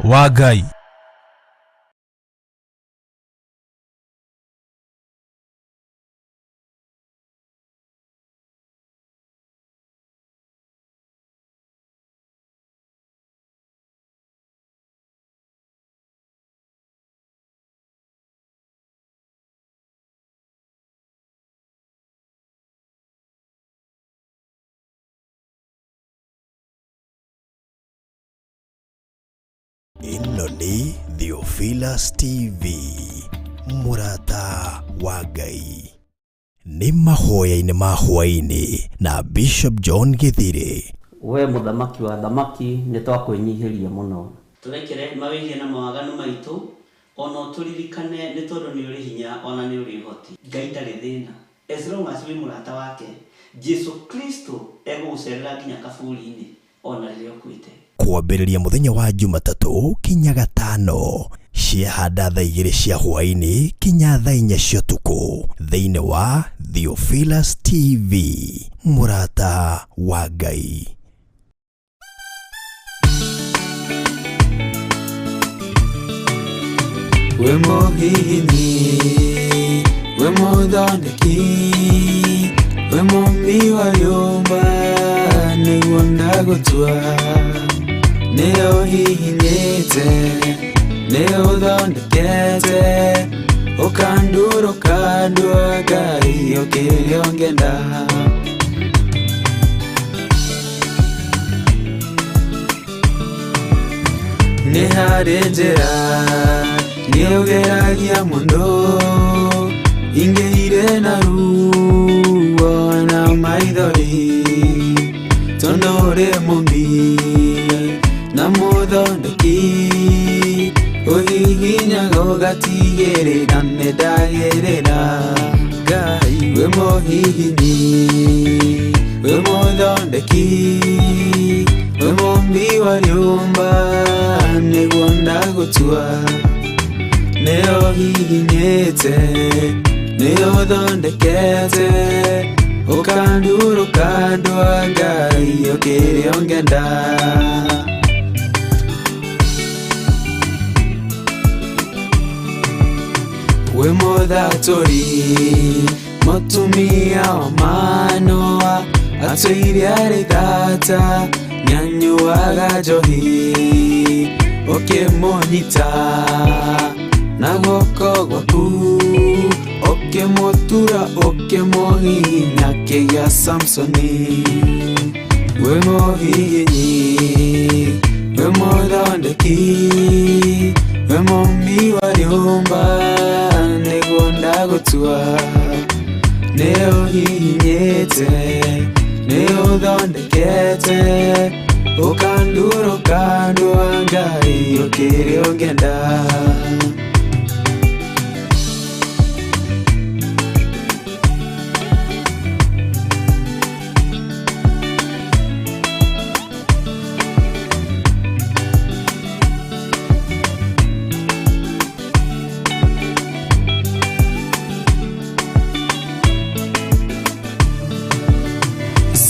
wa Ngai. Ino ni Theophilus TV, murata wa Ngai. Ni mahoya-inĩ ma hwaĩ-inĩ na Bishop John Githiri. We muthamaki wa thamaki nĩ twakũinyihiria mũno. Turekere mawĩhia na mawaganu maitũ, ona turirikane nĩ tondũ nĩ ũrĩ hinya ona nĩ ũrĩ ũhoti. Ngai ndarĩ thĩna. As long as we murata wake, Jesu Kristo egũgũcerera nginya kaburi-inĩ ona rĩrĩa ũkuĩte. Kwambĩrĩria mũthenya wa Jumatatũ kinya Gatano, ciahanda thaa 2 cia hwaĩ-inĩ kinya thaa 4 cia ũtukũ, thĩinĩ wa Theophilus TV, murata wa Ngai. We mũhihini, we mũthondeki, we mũmbi wa nyũmba, nĩguo ndagũtua. Nĩyo hihinyĩte, nĩyo ũthondekete, ũkandũra ũkandũa Ngai ũkĩrĩa ũngĩenda. Nĩ harĩ njĩra nĩũgeragia mũndũ, ingĩ irĩ na ruo na maithori, tondũ ũrĩ mũmbi na mũthondeki, ũhihinyaga ũgatigĩrĩra nĩ ndagĩrĩra. Ngai we mũhihini, we mũthondeki, we mũmbi wa nyũmba, nĩguo ndagũtua. Nĩyo hihinyĩte, nĩyo ũthondekete, ũkandũra ũkandũa Ngai ũkĩrĩa ũngĩenda. We mũthatũri, mũtumia wa Manoa, atũire arĩ thata, nĩanyuaga njohi, ũkĩmũnyita na guoko gwaku, ũkĩmũtura ũkĩmũhihinya kĩgĩa Samsoni. We mũhihinyi, we mũthondeki, we mũmbi wa nyũmba, nĩguo ndagũtua. Nĩyo hihinyĩte, nĩyo ũthondekete, ũkandũra ũkandũa Ngai ũkĩrĩa ũngĩenda.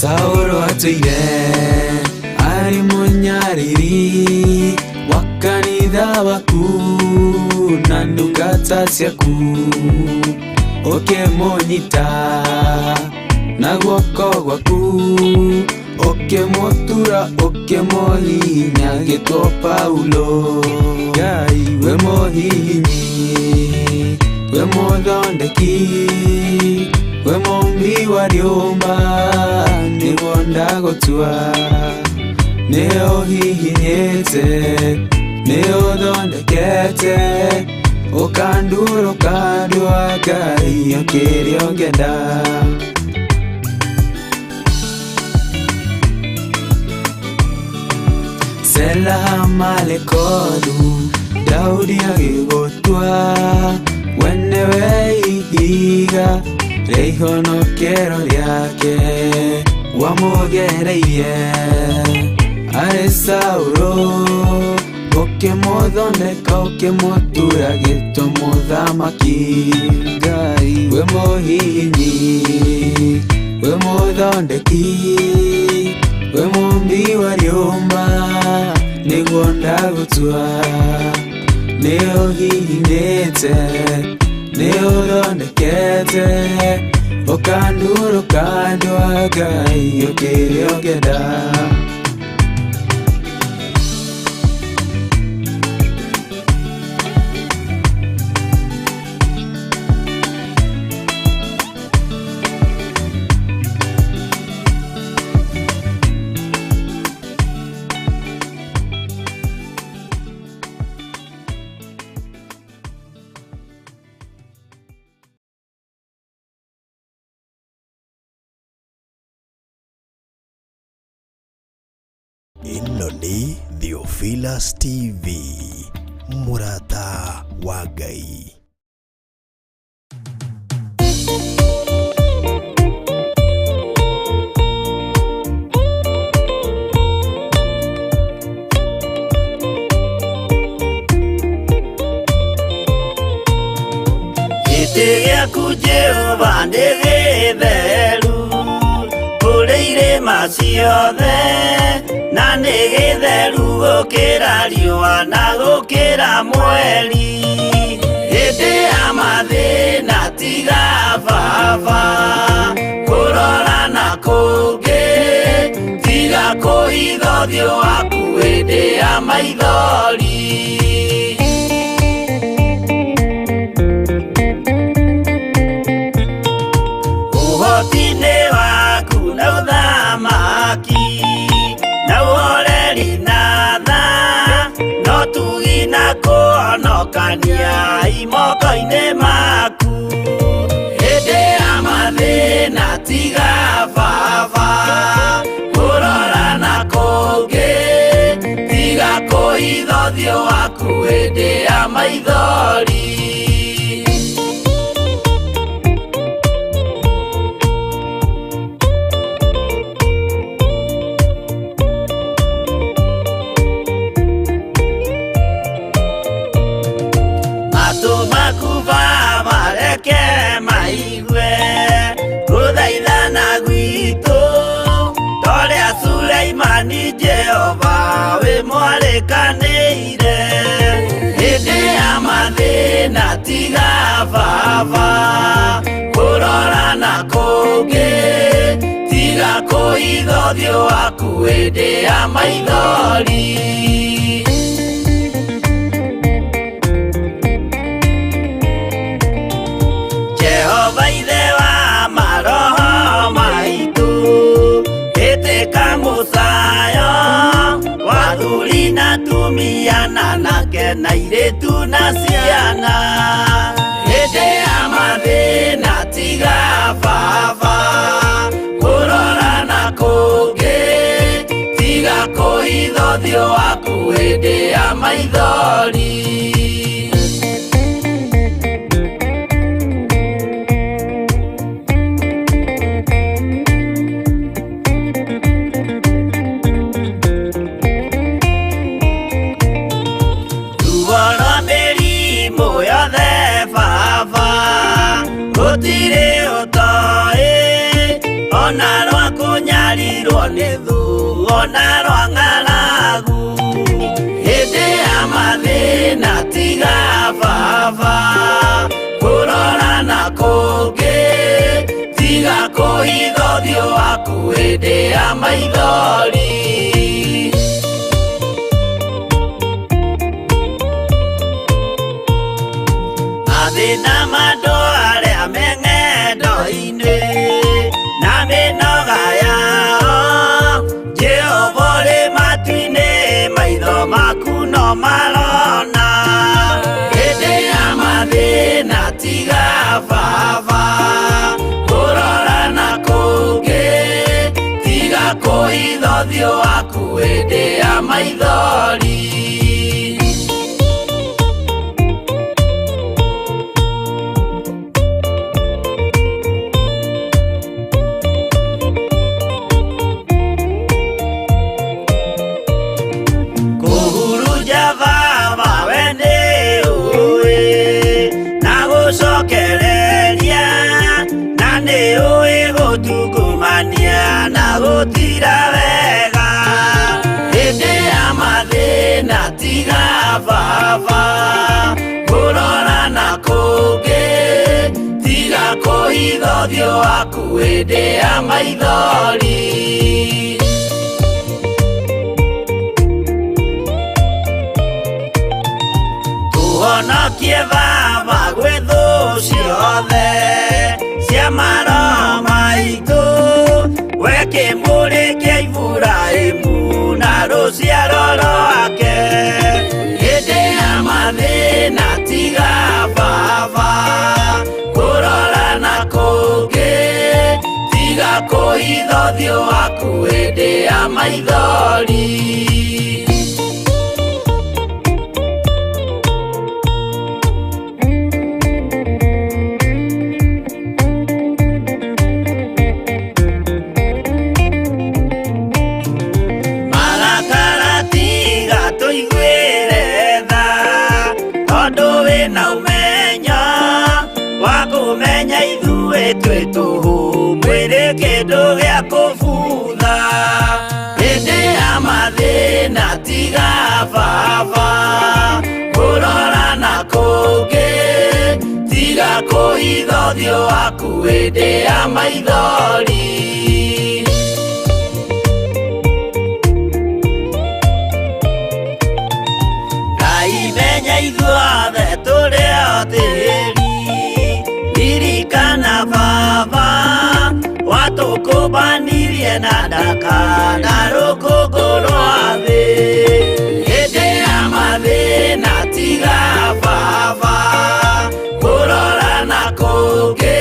Saũlũ atũire arĩ mũnyariri wa kanitha waku na ndungata ciaku, ũkĩmũnyita na guoko gwaku, ũkĩmũtura ũkĩmũhihinya gĩtwo Paulo. Ngai we mũhihinyi, we mũthondeki, we mũmbi wa nyũmba, nĩguo ndagũtua. Nĩyo hihinyĩte, nĩyo ũthondekete, ũkandũra ũkandũa Ngai ũkĩrĩa ũngĩenda. Sela malekodu, Daudi agĩgũtua, we nĩwe ihiga rĩa ihonokero rĩake, wamũgereire arĩ Saũlũ, ũkĩmũthondeka ũkĩmũtura gĩtwo mũthamaki. Ngai we mũhihinyi, we mũthondeki, we mũmbi wa nyũmba, niguo ndagutua nĩ ũhihinĩte nĩ ũthondekete ũkandurũka ndwa Ngai ũkĩrĩa ũngĩenda. Ĩno nĩ Theophilus TV, mũrata wa Ngai. Gĩtĩ gĩaku Jehova nĩ gĩtheru kũrĩ irĩma ciothe, na nĩ gĩtheru gũkĩra riũa na gũkĩra mweri. Hĩndĩ ya mathĩna tiga baba kũrora na kũngĩ, tiga kũhitha ũthiũ waku hĩndĩ ya maithori. Ũhoti-inĩ waku na ũthamaki na ũhoreri na tha, no tugi na kũhonokania imoko-inĩ maku. Hĩndĩ ya mathĩna tiga baba kũrora na kũngĩ, tiga kũhitha ũthiũ waku hĩndĩ ya maithori. Maigue gũthaithana gwitũ torĩa Suleimani Jehova wĩ mwarĩkanĩire. Hĩndĩ ya mathĩna tiga baba kũrora na kũngĩ, tiga kũhitha ũthiũ waku hĩndĩ ya maithori. Jehova ithe wa maroho maitũ, ĩtĩka mũcayo wa athuri na atumia na anake na airĩtu na ciana. Hĩndĩ ya mathĩna tiga baba kũrora na kũngĩ, tiga kũhitha ũthiũ waku hĩndĩ ya maithori. Gũtirĩ ũtoĩ ona rwa kũnyarirwo nĩ thu ona rwa ng'aragu. Hĩndĩ ya mathĩna tiga baba kũrora na kũngĩ, tiga kũhitha ũthiũ waku hĩndĩ ya maithori. Mathĩna mandũ arĩa me ng'endo-inĩ na mĩnoga yao, Jehova ũrĩ matu-inĩ maitho maku no marona. Hĩndĩ ya mathĩna tiga baba kũrora na kũngĩ, tiga kũhitha ũthiũ waku hĩndĩ ya maithori. Gũtungumania na gũtira wega hĩndĩ ya mathĩna baba kurora na kungi tiga kuhitha uthio waku hĩndĩ ya maithori. Tuhonokie baba gwĩ thũ ciothe cia maroho maitũ, we kĩmũrĩ kĩa Iburahĩmu na rũciaro rwake hĩndĩ ya mathĩna tiga baba kurora na kungi tiga kuhitha uthio waku hĩndĩ ya maithori. Twĩ tũhũ mwĩrĩ kĩndũ gĩa kũbutha hĩndĩ ya mathĩna tiga baba kurora na kungi tiga kuhitha uthio waku hĩndĩ ya maithori. Ngai menya ithuothe tũrĩ o tĩĩri, ririkana baba watũkũmbanirie na ndaka na rũkũngũ rwa thĩ hĩndĩ ya mathĩna tiga baba kurora na kungi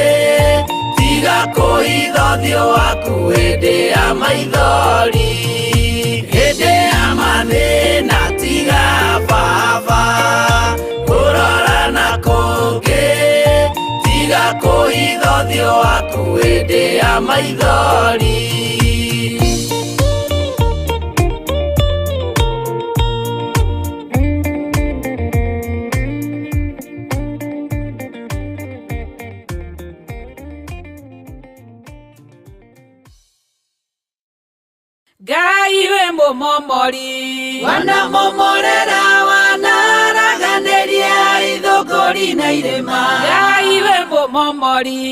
tiga kuhitha uthio waku hĩndĩ ya maithori. Hĩndĩ ya mathĩna tiga baba kurora na kungi tiga kuhitha uthio waku hĩndĩ ya maithori. Ngai we mũmomori Wanamomorera wanaraganĩria ithũngũri na irĩma. Ngai we mũmomori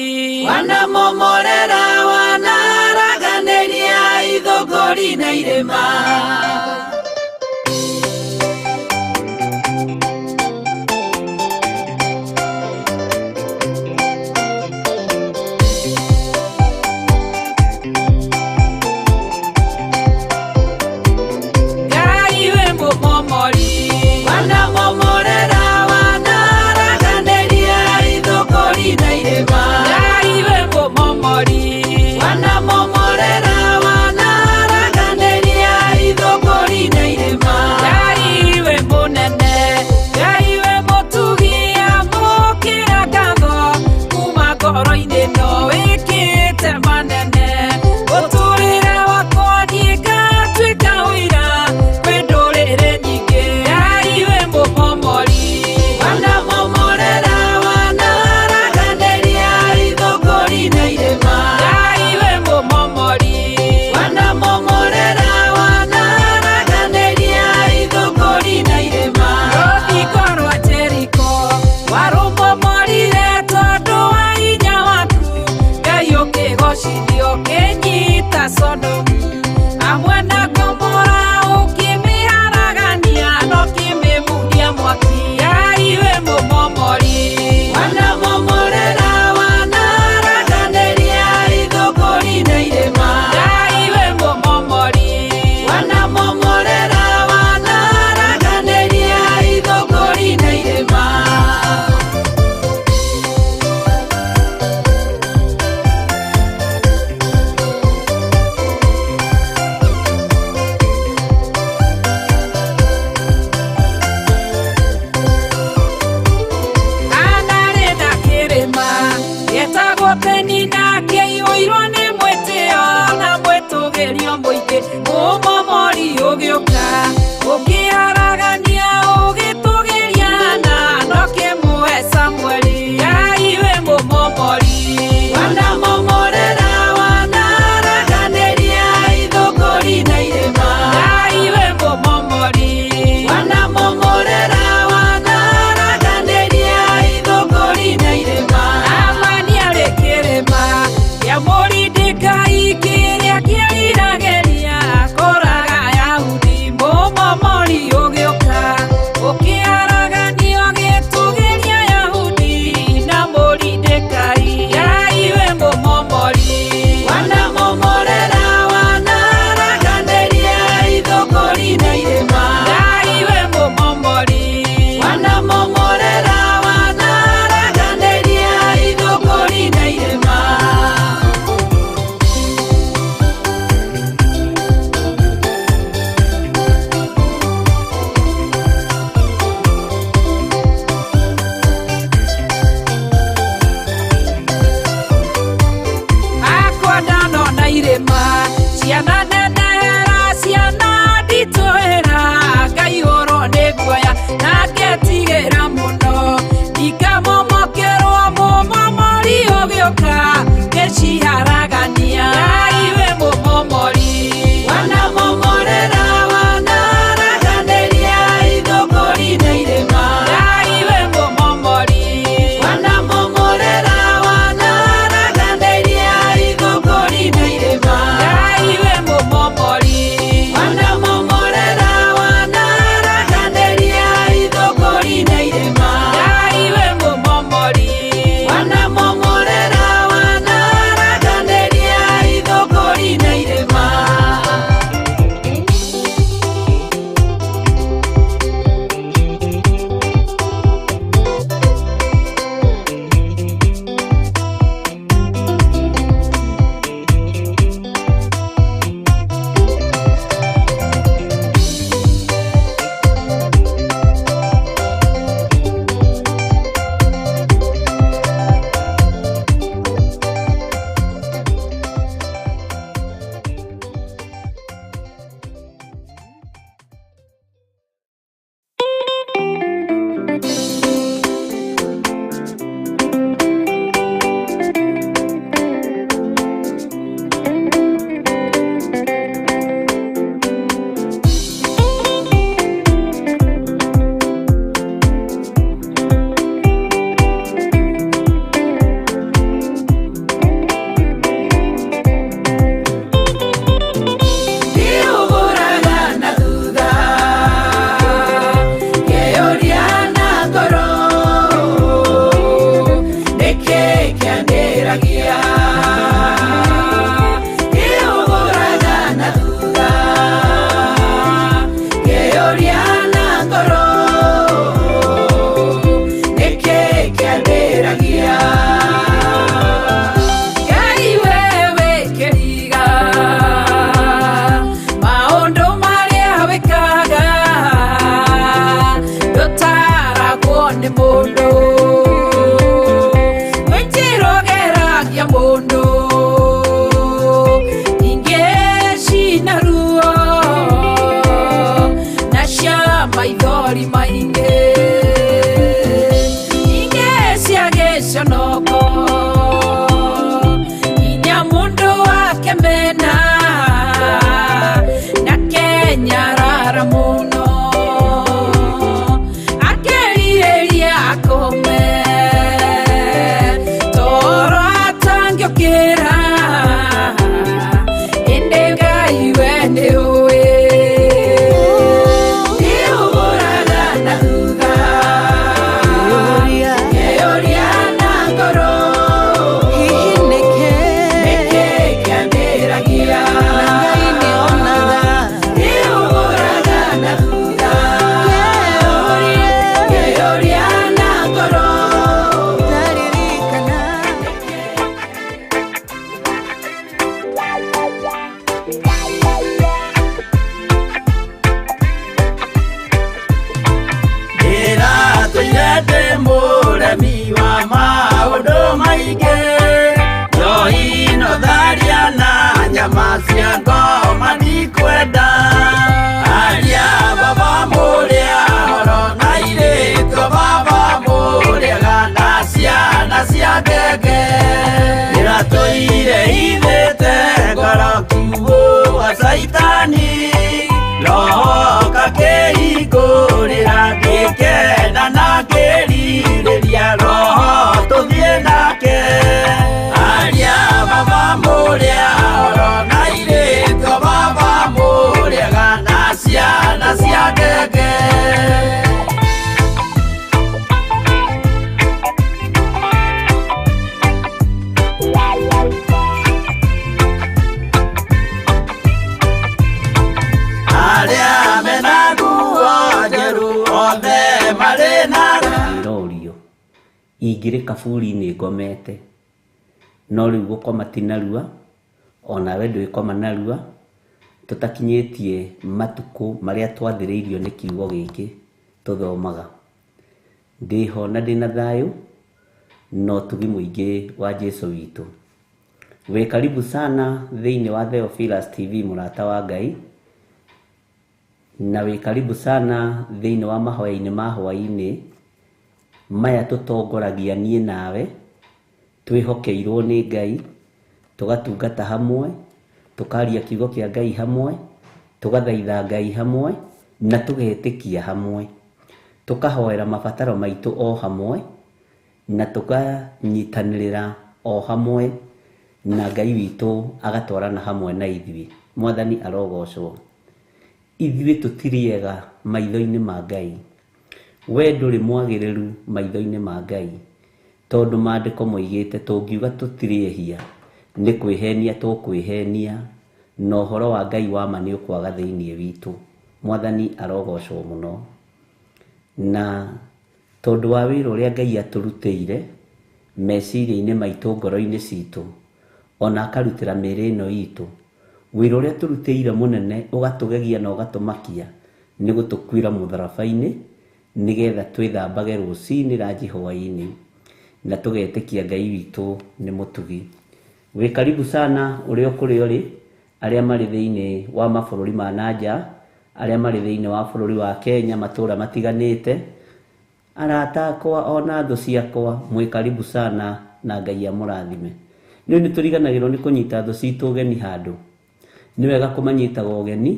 Wanamomorera wanaraganĩria ithũngũri na irĩma. Wanamomorera wanaraganĩria ithũngũri na irĩma. Ngai we mũmomori Wanamomorera wanaraganĩria ithũngũri mainge inge siagecionoko inya mundu wake mena na Kenya rara muno akerireria akome toro atangiokera inde Ngai wene uwe iuburaga na thutha keoria na ngoro hihi neke kiambĩragia Ngai nĩonaga iuburaga na thutha keoria na ngoro ndaririkana Tuyende mũremi wa maũndũ maingĩ njohino tharia na nyama cia ngoma ndikwenda aria baba mũrĩa horo na irĩtwo baba mũrĩaga na ciana cia ngenge ĩratũire ithĩte ngoro kiugo wa Saitani roho kakĩhingũrĩra ngĩkena na ngĩrirĩria roho tũthiĩ nake aria baba mũrĩa horo na irĩtwo baba mũrĩaga na ciana cia ngenge aria mena nguo njerũ othe marĩ na Rorio ingĩrĩ kaburi-inĩ ngomete no rĩu gũkoma ti narua ona we ndwĩkoma narua tũtakinyĩtie matukũ marĩa twathĩrĩirio nĩ kiugo gĩkĩ tũthomaga ndĩho na ndĩna thayũ no tugi mũingĩ wa Jesũ witũ wĩ karibu sana thĩinĩ wa Theophilus TV mũrata wa Ngai na wĩ karibu sana thĩinĩ wa mahoya-inĩ ma hwaĩ-inĩ maya tũtongoragia niĩ nawe twĩhokeirwo nĩ Ngai tũgatungata hamwe tũkaria kiugo kĩa Ngai hamwe tũgathaitha Ngai hamwe na tũgetĩkia hamwe tũkahoera mabataro maitũ o hamwe na tũkanyitanĩrĩra o hamwe na Ngai witũ agatwarana hamwe na ithuĩ Mwathani arogocwo ithuĩ tũtiriega maitho-inĩ ma Ngai we ndũrĩ mwagĩrĩru maitho-inĩ ma Ngai tondũ maandĩko moigĩte tũngiuga tũtirĩehia nĩ kwĩhenia tũkwĩhenia na ũhoro wa Ngai wa ma nĩ ũkwaga thĩinĩ witũ Mwathani arogocwo mũno na tondũ wa wĩra ũrĩa Ngai atũrutĩire meciria-inĩ maitũ ngoro-inĩ citũ ona akarutĩra mĩĩrĩ ĩno itũ wĩra ũrĩa tũrutĩire mũnene ũgatũgegia na ũgatũmakia nĩ gũtũkuĩra mũtharaba-inĩ nĩgetha twĩthambage rũcinĩ ranji hwaĩ-inĩ na tũgetĩkia Ngai witũ nĩ mũtugi wĩ karibu sana ũrĩa kũrĩ ũrĩ arĩa marĩ thĩinĩ wa mabũrũri ma nanja arĩa marĩ thĩinĩ wa bũrũri wa Kenya matũũra matiganĩte arata akwa ona thũ ciakwa mwĩ karibu sana na Ngai amũrathime nĩ tũriganagĩrwo nĩ kũnyita thũ citũ ũgeni handũ nĩ wega kũmanyitaga ũgeni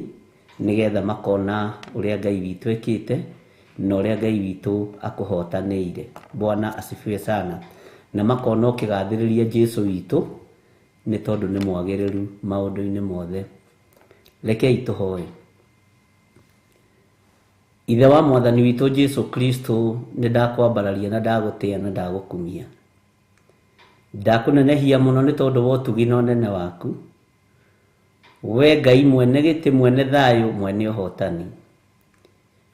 nĩgetha makona ũrĩa Ngai witũ ekĩte na ũrĩa Ngai witũ akũhotanĩire Bwana asifiwe sana na makona ũkĩgathĩrĩria Jesũ witũ nĩ tondũ nĩ mwagĩrĩru maũndũ-inĩ mothe rekei tũhoe Ithe wa Mwathani witũ Jesũ Kristo nĩ ndakwambararia na ndagũtĩa na ndagũkumia ndakũnenehia mũno nĩ tondũ wa ũtugi na ũnene waku we Ngai mwene gĩtĩ mwene thayũ mwene ũhotani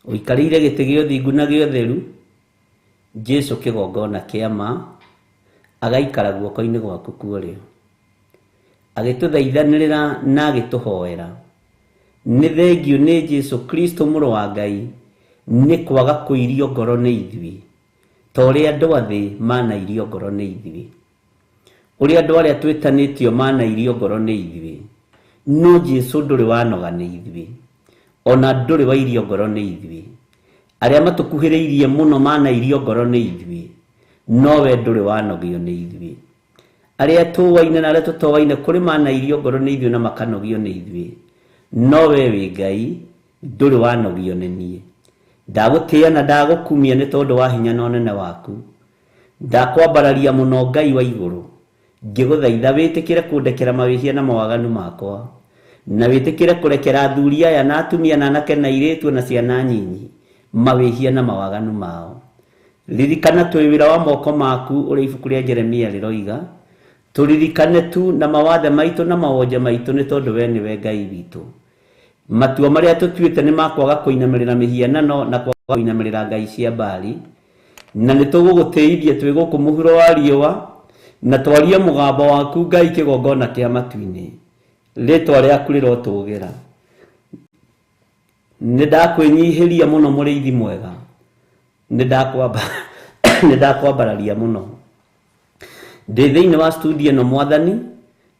ũikarĩire gĩtĩ gĩa ũthingu na gĩa ũtheru Jesũ kĩgongona kĩa ma agaikara guoko-inĩ gwaku kuorĩo agĩtũthaithanĩrĩra na agĩtũhoera nĩ thengio nĩ Jesũ Kristo mũrũ wa Ngai nĩ kwaga kũirio ngoro nĩ ithuĩ ta ũrĩa andũ athĩ manairio ngoro nĩ ithuĩ ũrĩa andũ arĩa twĩtanĩtio manairio ngoro nĩ ithuĩ no Jesũ ndũrĩ wanoga nĩ ithuĩ ona ndũrĩ wairio ngoro nĩ ithuĩ aria matukuhiriirie muno mana irio ngoro ni ithui no we nduri wanogio ni ithui aria tuwaine na aria tutowaine kuri mana irio ngoro ni ithui na makanogio ni ithui no we wi Ngai nduri wanogio ni nie ndagutia na ndagukumia ni tondu wa hinya no nene waku ndakwambararia muno Ngai wa iguru ngiguthaitha witikire kundekera mawihia na mawaganu makwa na witikire kurekera athuri aya na atumia na anake na iretu na ciana nyinyi mawihia na mawaganu mao ririkana twi wira wa moko maku uri ibuku ria Jeremia riroiga turirikane tu na mawathe maitu na mawonje maitu ni tondu we ni we Ngai witu matua maria tutuite ni makwaga kuinamirira mihianano na kwaga kuinamirira ngai cia Baali na nituguguteithia twi guku muhuro wa riua na twarie mugambo waku Ngai kigongona kia matu-ini ritwa riaku rirotugira nindakwenyihiria muno muriithi mwega nindakwambararia muno ndi thiini wa studio no mwathani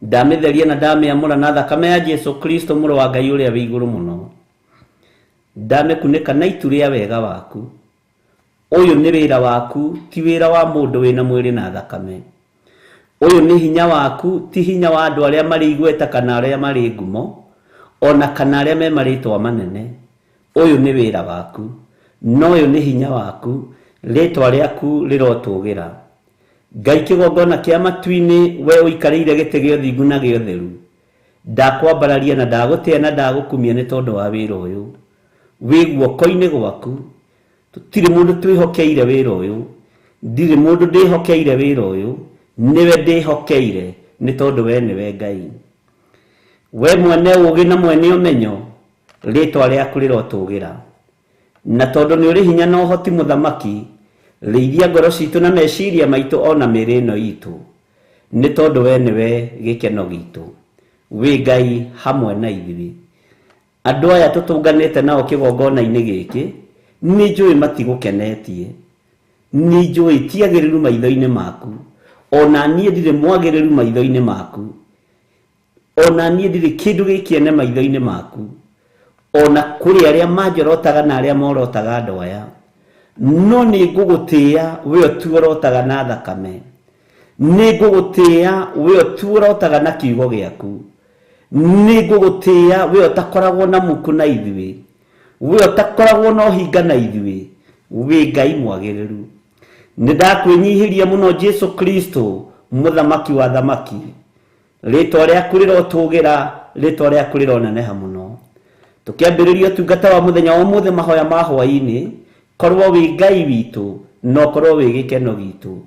ndamitheria na ndamiamura na thakame ya Jesu Kristo muru wa Ngai uria wi iguru muno ndamikunika na itu ria wega waku uyu ni wira waku ti wira wa mundu wina mwiri na thakame uyu ni hinya waku ti hinya wa andu aria mari igweta kana aria mari ngumo ona kana aria me maritwa manene uyu ni wira waku no uyu ni hinya waku ritwa riaku rirotugira Ngai kigongona kia matu-ini we uikarire gite gio thingu na gio theru ndakwambararia na ndagutia na ndagukumia ni tondu wa wira uyu wi guoko-ini gwaku tutiri mundu twihokeire wira uyu ndiri mundu ndihokeire wira uyu niwe ndihokeire ni tondu we niwe Ngai we mwene ugi na mwene umenyo ritwa riaku rirotugira na tondu ni uri hinya na uhoti muthamaki riithia ngoro citu na meciria maitu ona miri ino itu ni tondu we niwe gikeno gitu wi Ngai hamwe na ithui andu aya tutunganite nao kigongona-ini giki ni njui matigukenetie ni njui tiagiriru maitho-ini maku ona nie ndire mwagiriru maitho-ini maku ona nie ndire kindu gikiene maitho-ini maku ona kuri aria manjorotaga na aria morotaga andu aya no ni ngugutia we otuorotaga na thakame ni ngugutia we otuorotaga na kiugo giaku ni ngugutia we otakoragwo na muku na ithui we otakoragwo na hinga na ithui we Ngai mwagiriru nindakwenyihiria muno Jesu Kristo muthamaki wa thamaki ritwa riaku rirotugira ritwa riaku rironeneha muno tukiambiriria tungata wa muthenya wa muthe mahoya ma hwaini korwo wi Ngai witu no korwo wi gikeno gitu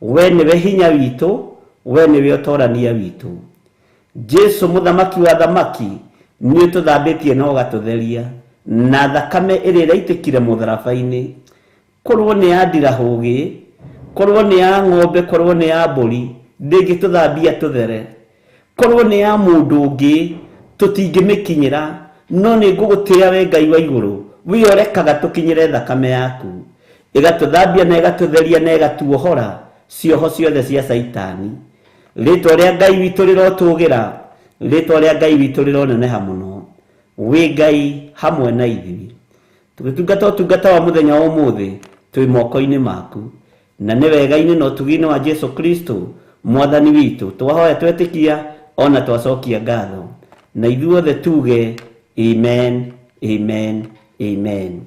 we niwe hinya witu we niwe utorania witu Jesu muthamaki wa thamaki ni tuthambitie na ugatutheria na thakame iri raitikire mutharabai-ini korwo ni ya ndirahugi korwo ni ya ng'ombe korwo ni ya mburi ndingituthambia tuthere korwo ni ya mundu ungi tutingimikinyira no ni ngugutia we Ngai wa iguru we orekaga tukinyire thakame yaku igatuthambia na igatutheria na igatuohora cioho ciothe cia Saitani ritwa ria Ngai witu rirotugira ritwa ria Ngai witu rironeneha muno we Ngai hamwe na ithui tugitungata utungata wa muthenya wa umuthi twi moko-ini maku na ni wega-ini no tugi-ini wa Jesu Kristo mwathani witu twahoya twetikia ona twacokia ngatho na ithuothe tuge amen amen amen.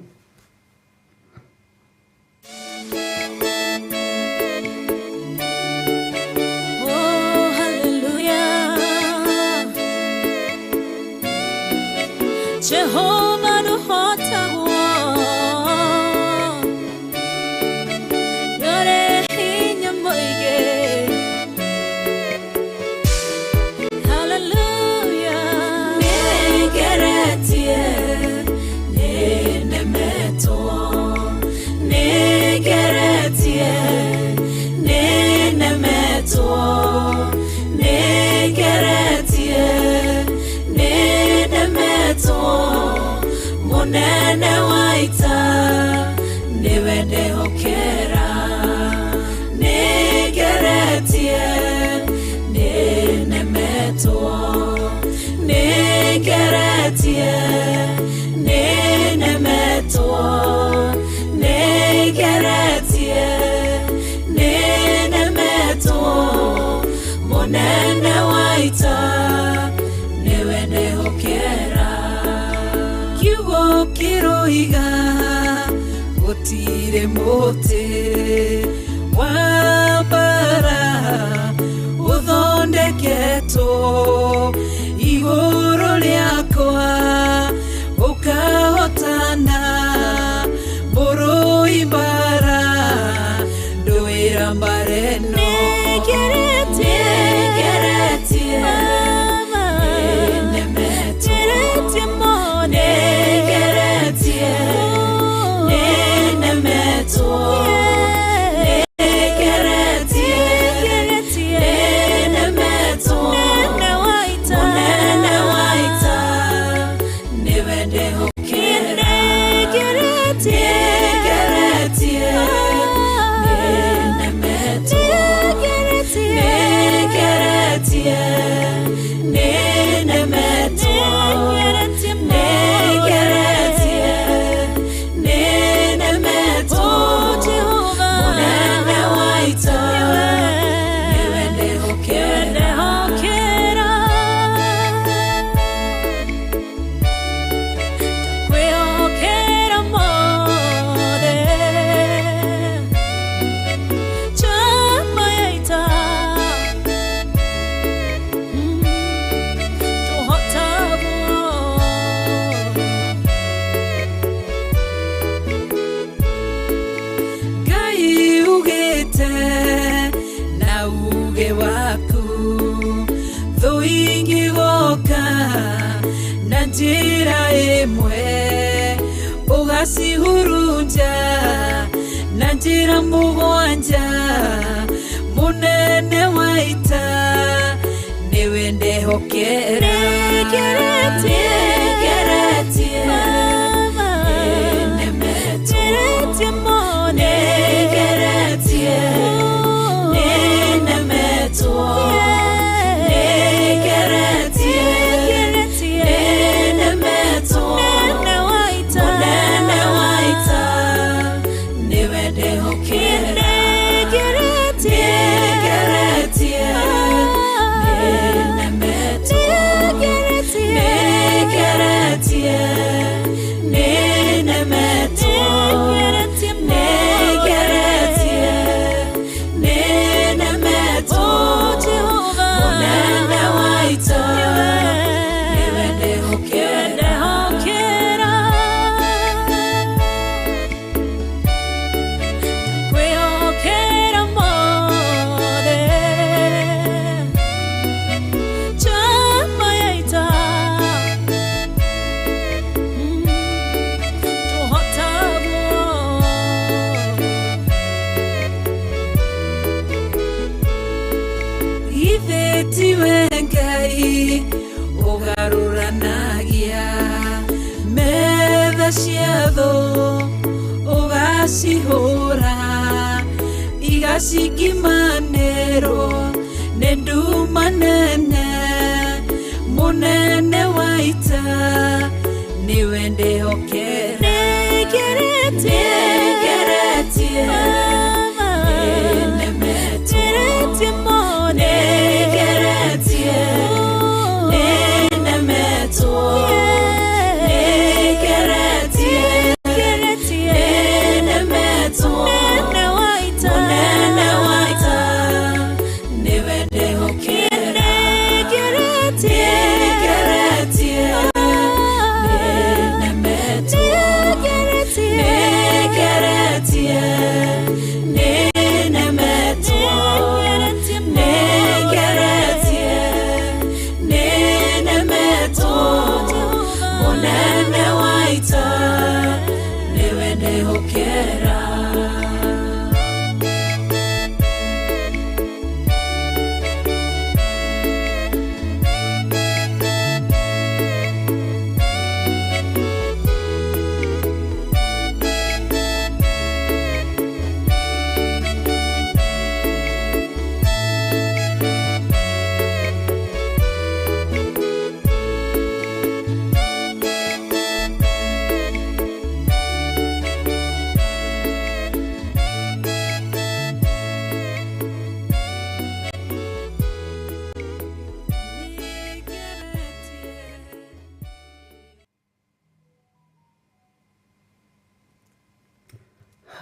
Oh, hallelujah. Jehovah no hota yore hinya moige. Hallelujah. Negeretie munene waita niwe ndihokera nigeretie ninemetwo nigeretie ninemetwo iga gutire muti wambara uthondeketo iguru riakwa ukahotana buru imbara nduira mbareno njira imwe ugasihurunja na njira mugwanja munene waita niwe ndehokera ugasihura igasikimanero nendumanene munene waita niwe ndehokera Get it.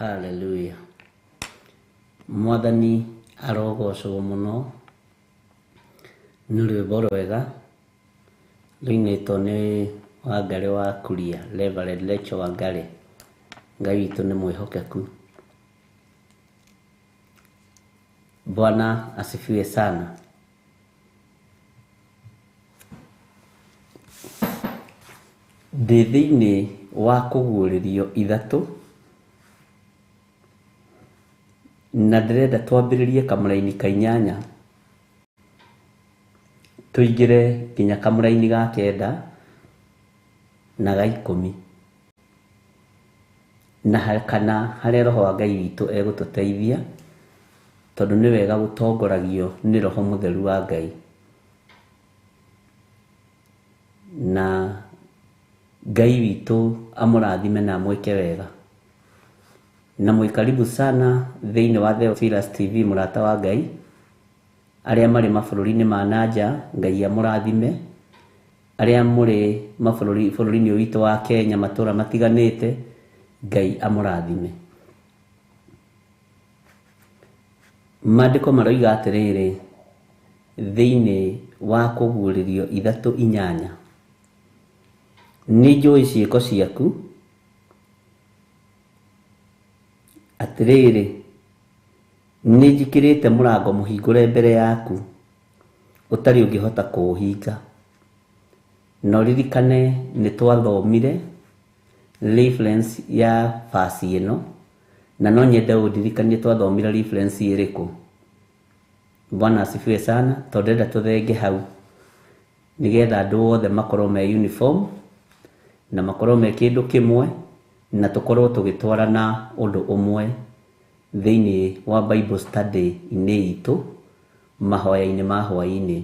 Hallelujah. Mwathani arogocwo muno nĩ rwĩmbo rwega rũinĩtwo nĩ Wangari wa Kuria, Reverend Rachel Wangari. Ngai witũ nĩ mwĩhokeku. Bwana asifiwe sana. Ndĩ thĩinĩ wa kũguũrĩrio ithatũ, na ndĩrenda twambĩrĩrie kamũraini ka 8 tũingĩre nginya kamũraini ga 9 na ga 10, na kana harĩa Roho wa Ngai witũ egũtũteithia, tondũ nĩ wega gũtongoragio nĩ Roho Mũtheru wa Ngai. Na Ngai witũ amũrathime na mwĩke wega. Na mwĩkaribu sana thĩinĩ wa Theophilus TV, mũrata wa Ngai. Arĩa marĩ mabũrũri-inĩ ma nanja, Ngai amũrathime. Arĩa mũrĩ bũrũri-inĩ witũ wa Kenya, matũra matiganĩte, Ngai amũrathime. Maandĩko maroiga atĩrĩrĩ thĩinĩ wa kũguũrĩrio ithatũ 8, nĩ njũĩ ciĩko ciaku, atĩrĩrĩ nĩ njikĩrĩte mũrango mũhingũre mbere yaku ũtarĩ ũngĩhota kũũhinga. Na ũririkane nĩ twathomire reference ya verse ĩno, na no nyende ũndirikanie twathomire reference ĩrĩkũ. Bwana asifiwe sana. Tondũ ndĩrenda tũthenge hau nĩgetha andũ othe makorwo me uniform na makorwo me kĩndũ kĩmwe, na tũkorwo tũgĩtwarana ũndũ ũmwe thĩinĩ wa Bible study inĩ itũ mahoya-inĩ ma hwaĩ-inĩ.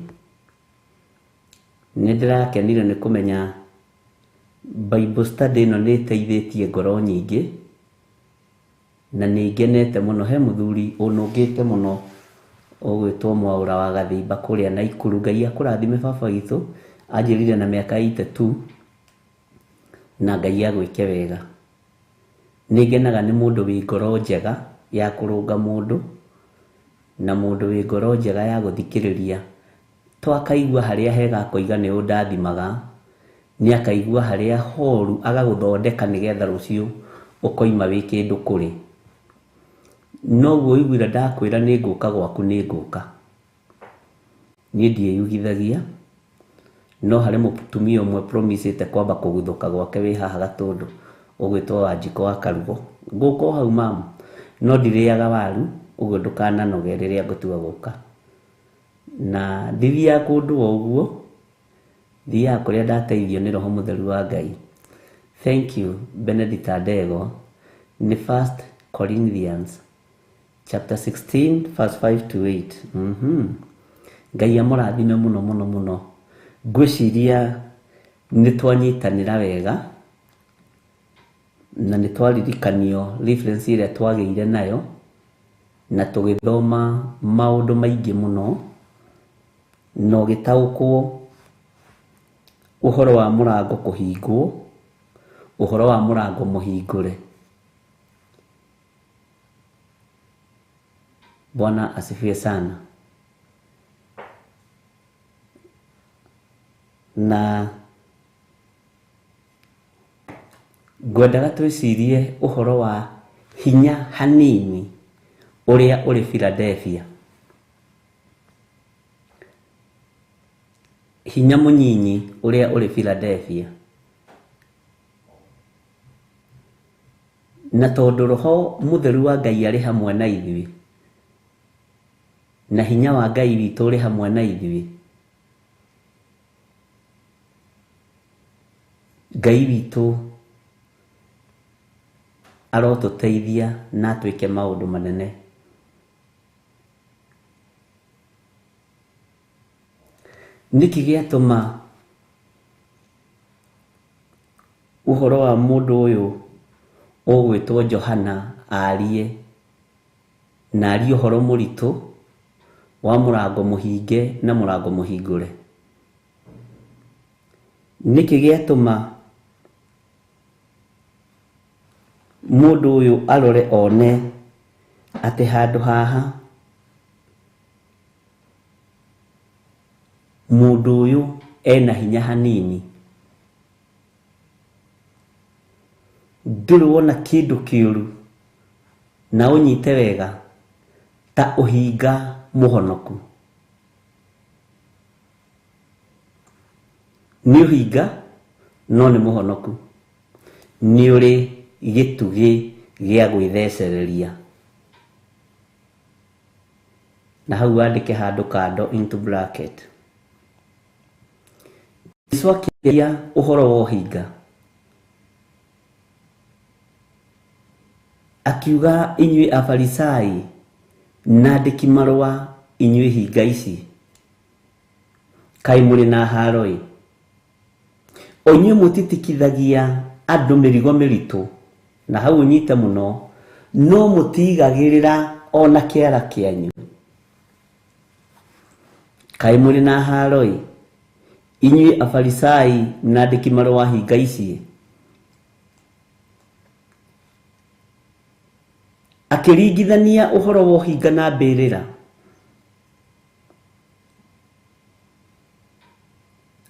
Nĩ ndĩrakenire nĩ kũmenya Bible study ĩno nĩ ĩteithĩtie ngoro nyingĩ, na nĩ ngenete mũno. He mũthuri ũnũngĩte mũno ũgwĩtwo Mwaũra wa Gathimba kũrĩa Naikuru. Ngai akũrathime baba witũ, anjĩrire na mĩaka 82, na Ngai agwĩke wega. Nĩ ngenaga nĩ mũndũ wĩ ngoro njega ya kũrũnga mũndũ, na mũndũ wĩ ngoro njega ya gũthikĩrĩria. Twakaigua harĩa hega koiga nĩ ũndathimaga, nĩ akaigua harĩa horu agagũthondeka nĩgetha rũciũ ũkoima wĩ kĩndũ kũrĩ. Noguo igwira ndakwĩra nĩ ngũka gwaku, nĩ ngũka. Niĩ ndiĩyugithagia, no harĩ mũtumia ũmwe promisĩte kwamba kũguthũka gwake wĩ haha Gatũndũ, ũgwĩtwo Wanjikũ wa Karugo. Ngũkũ hau mamu, no ndirĩaga waru, ũguo ndũkananoge rĩrĩa ngũtua gũka. Na ndithiaga kũndũ o ũguo, thiaga kũrĩa ndateithio nĩ Roho Mũtheru wa Ngai. Thank you Benedict Adego. Nĩ 1 Corinthians chapter 16 verse 5 to 8. Ngai amũrathime mũno mũno mũno. Ngwĩciria nĩ twanyitanĩra wega na nĩ twaririkanio reference ĩrĩa twagĩire nayo, na tũgĩthoma maũndũ maingĩ mũno, na ũgĩtaũkwo ũhoro wa mũrango kũhingwo, ũhoro wa mũrango mũhingũre. Bwana asifiwe sana. Na ngwendaga twĩcirie ũhoro wa hinya hanini ũrĩa ũrĩ Philadelphia. Hinya mũnyinyi ũrĩa ũrĩ Philadelphia. Na tondũ Roho Mũtheru wa Ngai arĩ hamwe na ithuĩ, na hinya wa Ngai witũ ũrĩ hamwe na ithuĩ, Ngai witũ arotũteithia na twĩke maũndũ manene. Nĩkĩ gĩatũma ũhoro wa mũndũ ũyũ ũgwĩtwo Johana arie na arie ũhoro mũritũ wa mũrango mũhinge na mũrango mũhingũre? Nĩkĩ gĩatũma mundu uyu arore one ate handu haha mundu uyu ena hinya hanini, nduri wona kindu kiuru na unyite wega ta uhinga muhonoku. Ni uhinga no ni muhonoku, ni uri gitugi gia gwithecereria. Na hau andike handu kando into bracket. Iswakiria uhoro wa uhinga, akiuga inyui afarisai na andiki marua inyui hinga ici kai muri na haroi, onyu mutitikithagia andu mirigo miritu na hau nyite muno no mutigagirira ona kiara kianyu. Kai muri na haroi inyui afarisai na andiki marua hinga ici. Akiringithania uhoro wa hinga na mbirira,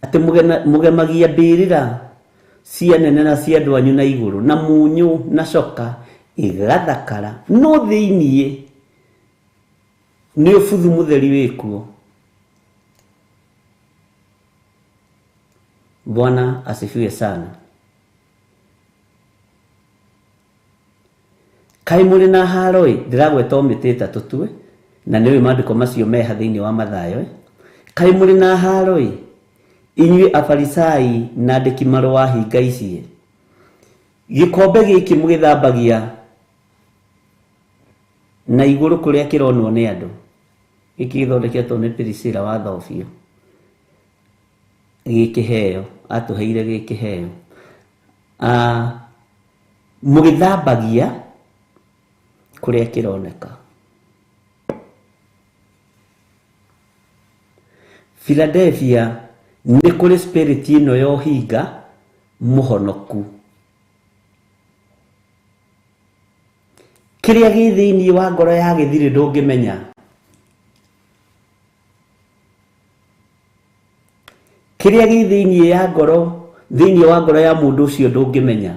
ati mugemagia mbirira cia nene na cia ndwanyu na iguru na munyu na coka igathakara no thiinie ni ubuthu mutheri wikuo. Bwana asifiwe sana. Kai muri na haroi ndiragweta omitita tutue na niwe mandiko macio meha thiini wa Mathayo. Kai muri na haroi inyui afarisai na andiki marua hinga ici, gikombe giki mugithambagia na iguru kuria kironwo ni andu, giki githondeketwo ni Priscilla wa Thofio, gikiheo atuheire gikiheo mugithambagia kuria kironeka. Philadelphia ni kuri spirit ino yo hinga muhonoku, kiria githiini wa ngoro ya githiri ndungimenya, kiria githiini ya ngoro thiini wa ngoro ya mundu ucio ndungimenya,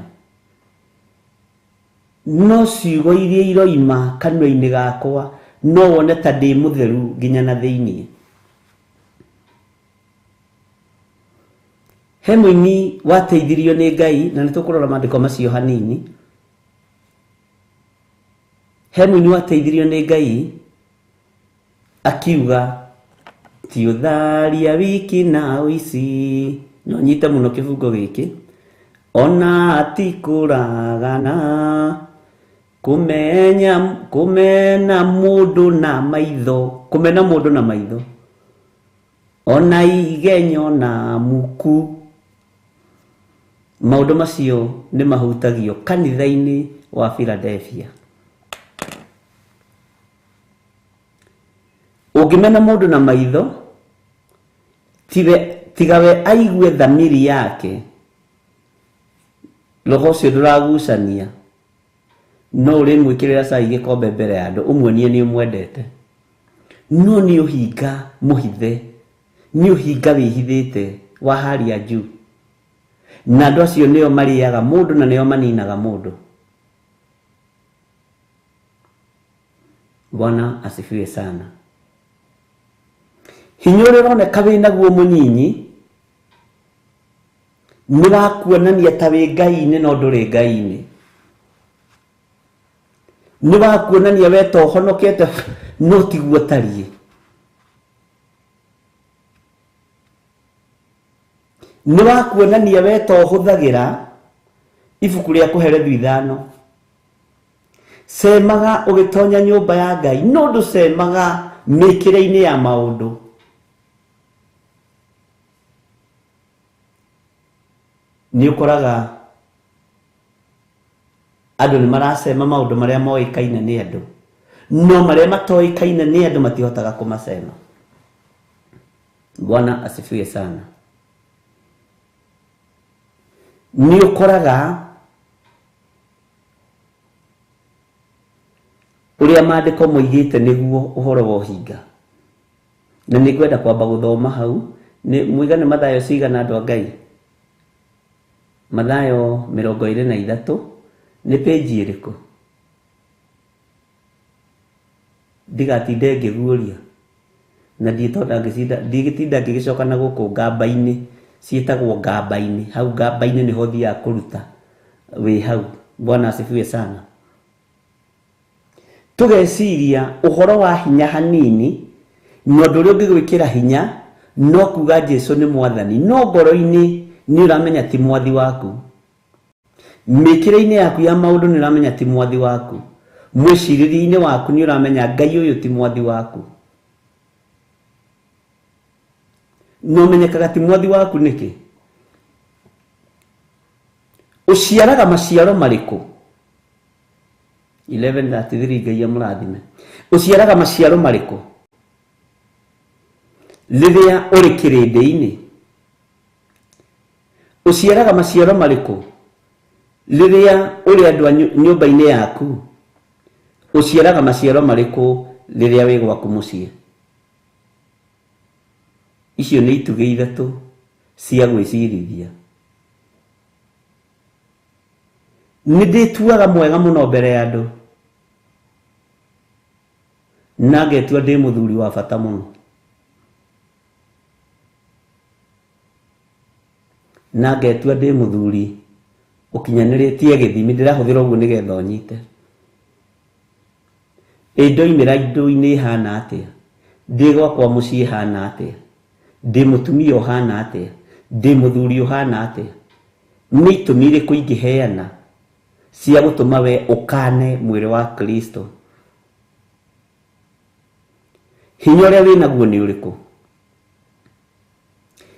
no ciugo iria iroima kanua-ini gakwa no wone ta ndi mutheru nginya na thiini. He muini wateithirio ni Ngai na nitukurora mandiko macio hanini. He muini wateithirio ni Ngai akiuga ti utharia wiki na uici, no nyite muno kibungo giki, ona atikuragana kumena mundu na maitho, kumena mundu na maitho, ona igenyo na muku. Maundu macio ni mahutagio kanitha-ini wa Philadelphia. Ungimena mundu na maitho tigawe aigue dhamiri yake, roho ucio nduragucania, no urimwikirira cai gikombe mbere ya andu umwonie ni umwendete, no ni uhinga muhithe, ni uhinga wihithite wa hali ya juu, na andu acio nio mariaga mundu na nio maninaga mundu. Bwana asifiwe sana. Hinya uria uroneka wina guo munyinyi ni wa kuonania ta wi Ngai-ini no nduri Ngai-ini, ni wa kuonania we to honokete no tiguo tarie, ni wa kuonania we to huthagira ibuku ria kuherethu ithano. Semaga ugitonya nyumba ya Ngai no ndusemaga mikire-ini ya maundu. Ni ukoraga andu ni marasema maundu maria moikaine ni andu, no maria matoikaine ni andu matihotaga kumasema. Bwana asifiwe sana. Ni ukoraga uria maandiko moigite niguo uhoro wa hinga na nĩngwenda kwamba guthoma hau ni muigane Mathayo cigana andu Ngai Mathayo 23 ni page iriku ndigatinde ngiguria na nditonda ngicinda ndigitinda ngigicoka na guku ngamba-ini cietagwo ngamba-ini hau ngamba-ini niho thia kuruta wi hau Bwana asifiwe sana tugeciria uhoro wa hinya hanini nondu uri ngigwikira hinya no kuga Jesu ni mwathani no ngoro-ini ni uramenya ti mwathi waku mikire-ini yaku ya maundu ni uramenya ti mwathi waku mwiciriri-ini waku ni uramenya Ngai uyu ti mwathi waku no menyekaga ti mwathi waku niki uciaraga maciaro mariku 11:33 Ngai amurathime uciaraga maciaro mariku riria uri kirindi-ini uciaraga maciaro mariku riria uri andu nyumba-ini yaku uciaraga maciaro mariku riria wi gwaku mucii icio ni ituge ithatu cia gwicirithia ni ndituaga mwega muno mbere ya andu na ngetua ndi muthuri wa bata muno na ngetua ndi muthuri ukinyaniretie githimi ndirahuthira uguo nigetha unyite indoimira indo-ini hana atia ndi gwakwa mucii hana atia ndi mutumia hana atia ndi muthuri hana atia ni itumi iriku ingiheana cia gutuma we ukane mwiri wa Kristo hinya uria wina guo ni uriku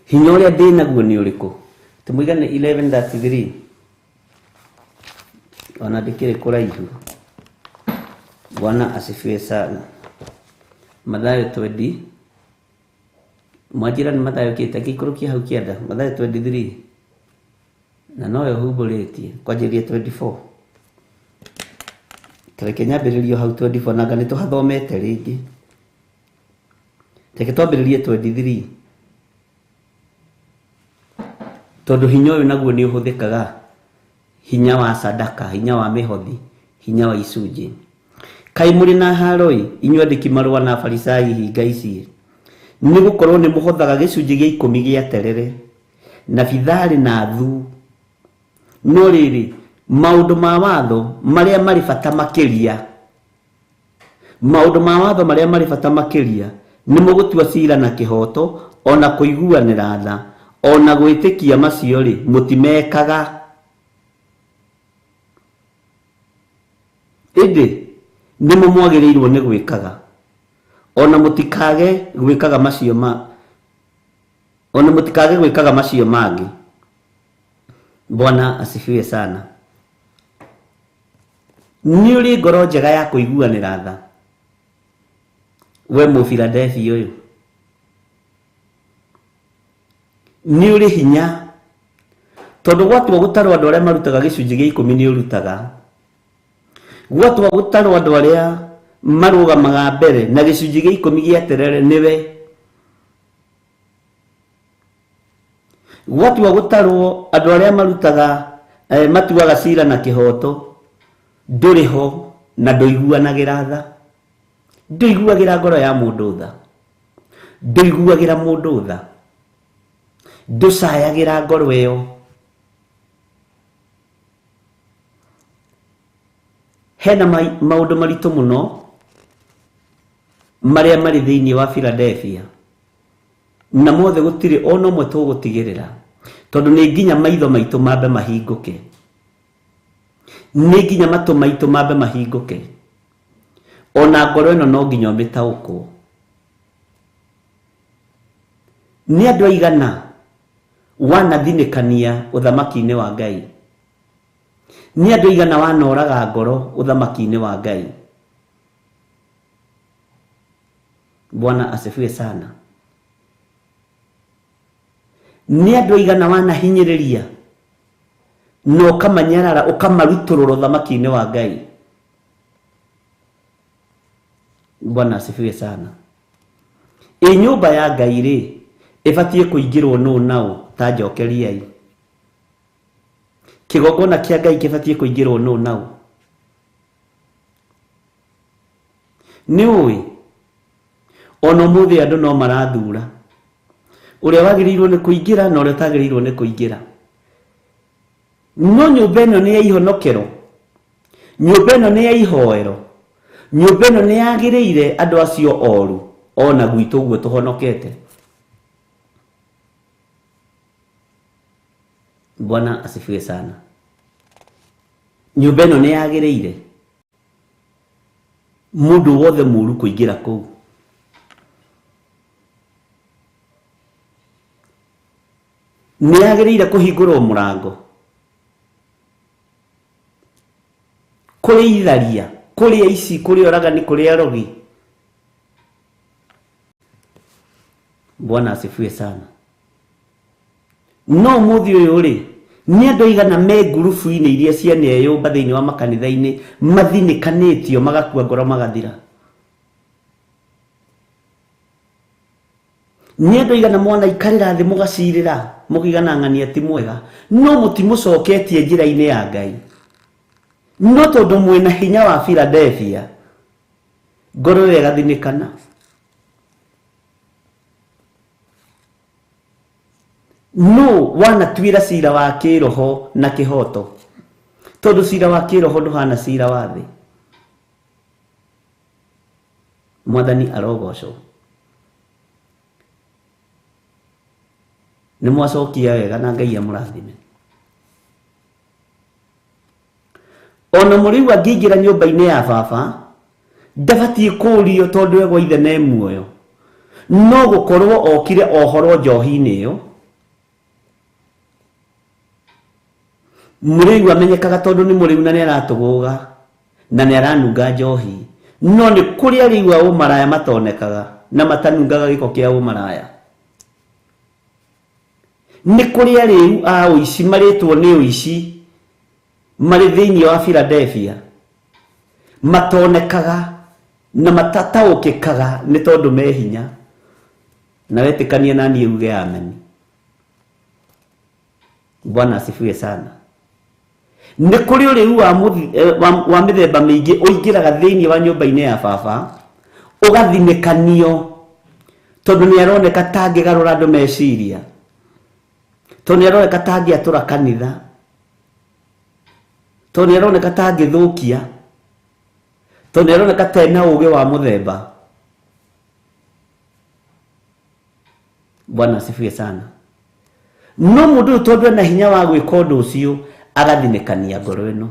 hinya uria ndi naguo ni uriku tumuigane 11:33 ona ndikire kuraihu Bwana asifiwe sana Mathayo 20 mwajira ni Mathayo kitakiikurukia hau kianda Mathayo 23 na noyo humburitie kwanjirie 24 Teke nyambiririo hau 24 nanga ni tuhathomete ringi teke twambiririe 23 tondu hinya uyu naguo ni uhuthikaga hinya wa sadaka hinya wa mihothi hinya wa icunji kai muri na haroi inyuandiki marua na Farisai hinga ici ni gukorwo ni muhothaga gicunji gia 10 gia terere na bithari na thu no riri maundu ma watho maria mari bata makiria maundu ma watho maria mari bata makiria ni mugutua cira na kihoto ona kuiguanira tha ona gwitikia macio ri mutimekaga indi ni mumwagirirwo ni gwikaga ona mutikage gwikaga macio ona mutikage gwikaga macio mangi Bwana asifiwe sana ni uri ngoro njega ya kuiguanira tha we Mufiladelfi uyu ni uri hinya tondu gwatua gutarwo andu aria marutaga gicunji gia 10 ni urutaga gwatua gutarwo andu aria marugamaga mbere na gicunji gia 10 gia terere niwe gwatua gutarwo andu aria marutaga matuaga cira na kihoto nduriho na nduiguanagira tha nduiguagira ngoro ya mundu tha nduiguagira mundu tha nducayagira ngoro iyo hena maundu maritu muno maria mari thiini wa Philadelphia na mothe gutire ono mwe tugutigirira tondu ni nginya maitho maitu mambe mahinguke ni nginya matu maitu mambe mahinguke ona ngoro ino no nginya mitauko ni andu aigana wanathinikania uthamaki-ini wa Ngai ni andu aigana wanoraga ngoro uthamaki-ini wa Ngai Bwana asifiwe sana ni andu aigana wanahinyiriria no kamanyarara ukamaruturura uthamaki-ini wa Ngai Bwana asifiwe sana. Nyumba ya Ngai ri ibatie kuingirwo no nao ta njokeriai. Kigongona kia Ngai kibatie kuingirwo no nao. Niwe ono muthi andu no marathura uria wagirirwo ni kuingira na uria tagirirwo ni kuingira. No nyumba ino ni ya ihonokero, nyumba ino ni ya ihoero, nyumba ino ni yagiriire andu acio oru ona gwitu guo tuhonokete. Bwana asifiwe sana. Nyumba ino ni yagiriire mundu wothe muru kuingira kou. Ni yagiriire kuhingurwo murango kuri itharia, kuri aici, kuri oragani, kuri arogi. Bwana asifiwe sana. No muthi uyu ri ni andu igana me gurubu-ini iria cianeyumba thiini wa makanitha-ini mathinikanitio magakua ngoro magathira. Ni andu igana mwana ikarira thi mugacirira mukigana ng'ania ti mwega no mutimucoketie njira-ini ya Ngai. No tondu mwina hinya wa Philadelphia ngoro igathinikana. No wanatuira cira wa kiroho na kihoto tondu cira wa kiroho nduhana cira wa thi. Mwathani arogocwo. Ni mwacokia wega na Ngai amurathime. Ona muriu angingira nyumba-ini ya baba ndabatie kurio tondu ego ithe ne muoyo no gukorwo okire ohoro njohi-ini iyo. Muriu amenyekaga tondu ni muriu na ni aratuguga na ni aranunga njohi no ni kuri ariu a umaraya matonekaga na matanungaga giko kia umaraya. Ni kuri ariu a uici maritwo ni uici mari thiini wa Philadelphia matonekaga na matataukikaga ni tondu me hinya. Na wetikania nani uge amen. Bwana asifiwe sana. Ni kuri uriu wa mithemba mingi uingiraga thiini wa nyumba-ini ya baba ugathinikanio tondu ni aroneka tangigarura andu meciria, tondu ni aroneka tangiatura kanitha, tondu ni aroneka tangithukia, tondu ni aroneka tena uge wa muthemba. Bwana asifiwe sana. No mundu tondu na hinya wa gwika undu ucio agathinikania ngoro ino.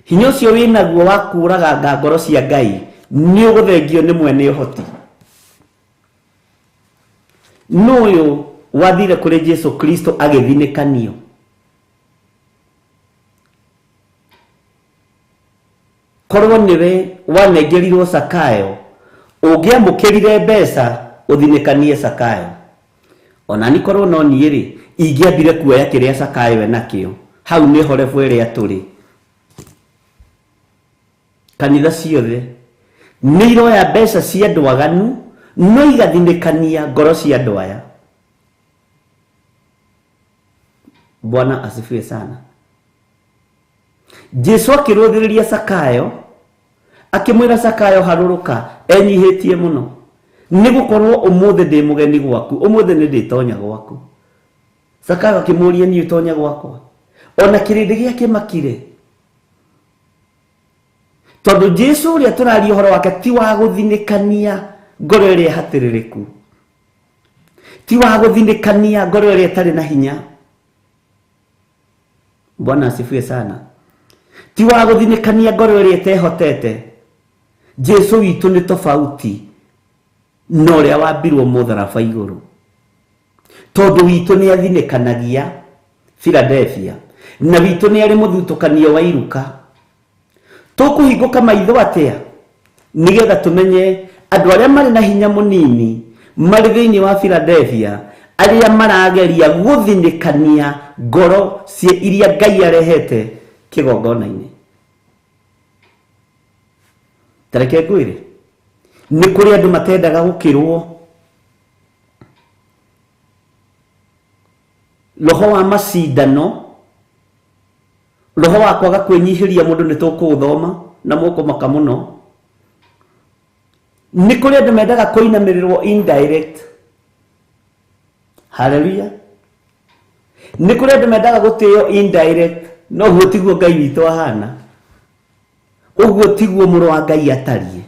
Hinya ucio winaguo wa kuraga ngoro cia Ngai ni uguthengio ni mwene uhoti. No uyu wathire kuri Jesu Kristo agithinikanio. Korwo niwe wanengerirwo Sakayo ungiamukirire mbeca uthinikanie Sakayo. Ona ni korwo no ni ri ingiambire kuoya kiria Sakayo enakio hau ni horebu iria turi. Kanitha ciothe ni iroya mbeca cia andu aganu no igathinikania ngoro cia andu aya. Bwana asifiwe sana. Jesu akiruthiriria Sakayo akimwira Sakayo haruruka enyihitie muno ni gukorwo umuthe ndi mugeni gwaku, umuthe ni nditonya gwaku. Sakayo akimuria ni utonya gwakwa. Ona kirindi giake makire tondu Jesu uria turari uhoro wake ti wa guthinikania ngoro iria hatiririku, ti wa guthinikania ngoro iria tari na hinya. Bwana asifiwe sana. Ti wa guthinikania ngoro iria tehotete. Jesu witu ni tofauti no ria wambirwo mutharaba iguru tondu witu ni athinikanagia Philadelphia na witu ni ari muthutukanio wa iruka. Tukuhinguka maitho atia nigetha tumenye andu aria mari na hinya munini mari thiini wa Philadelphia aria marageria guthinikania ngoro cia iria Ngai arehete kigongona-ini. tareke kwire ni kuri andu matendaga gukirwo roho wa macindano roho wa kwaga kwinyihiria mundu ni tukuthoma na moko maka muno ni kuri andu mendaga kuinamirirwo indirect hallelujah ni kuri andu mendaga gutio indirect no guo tiguo Ngai witu ahana uguo tiguo muru wa Ngai atarie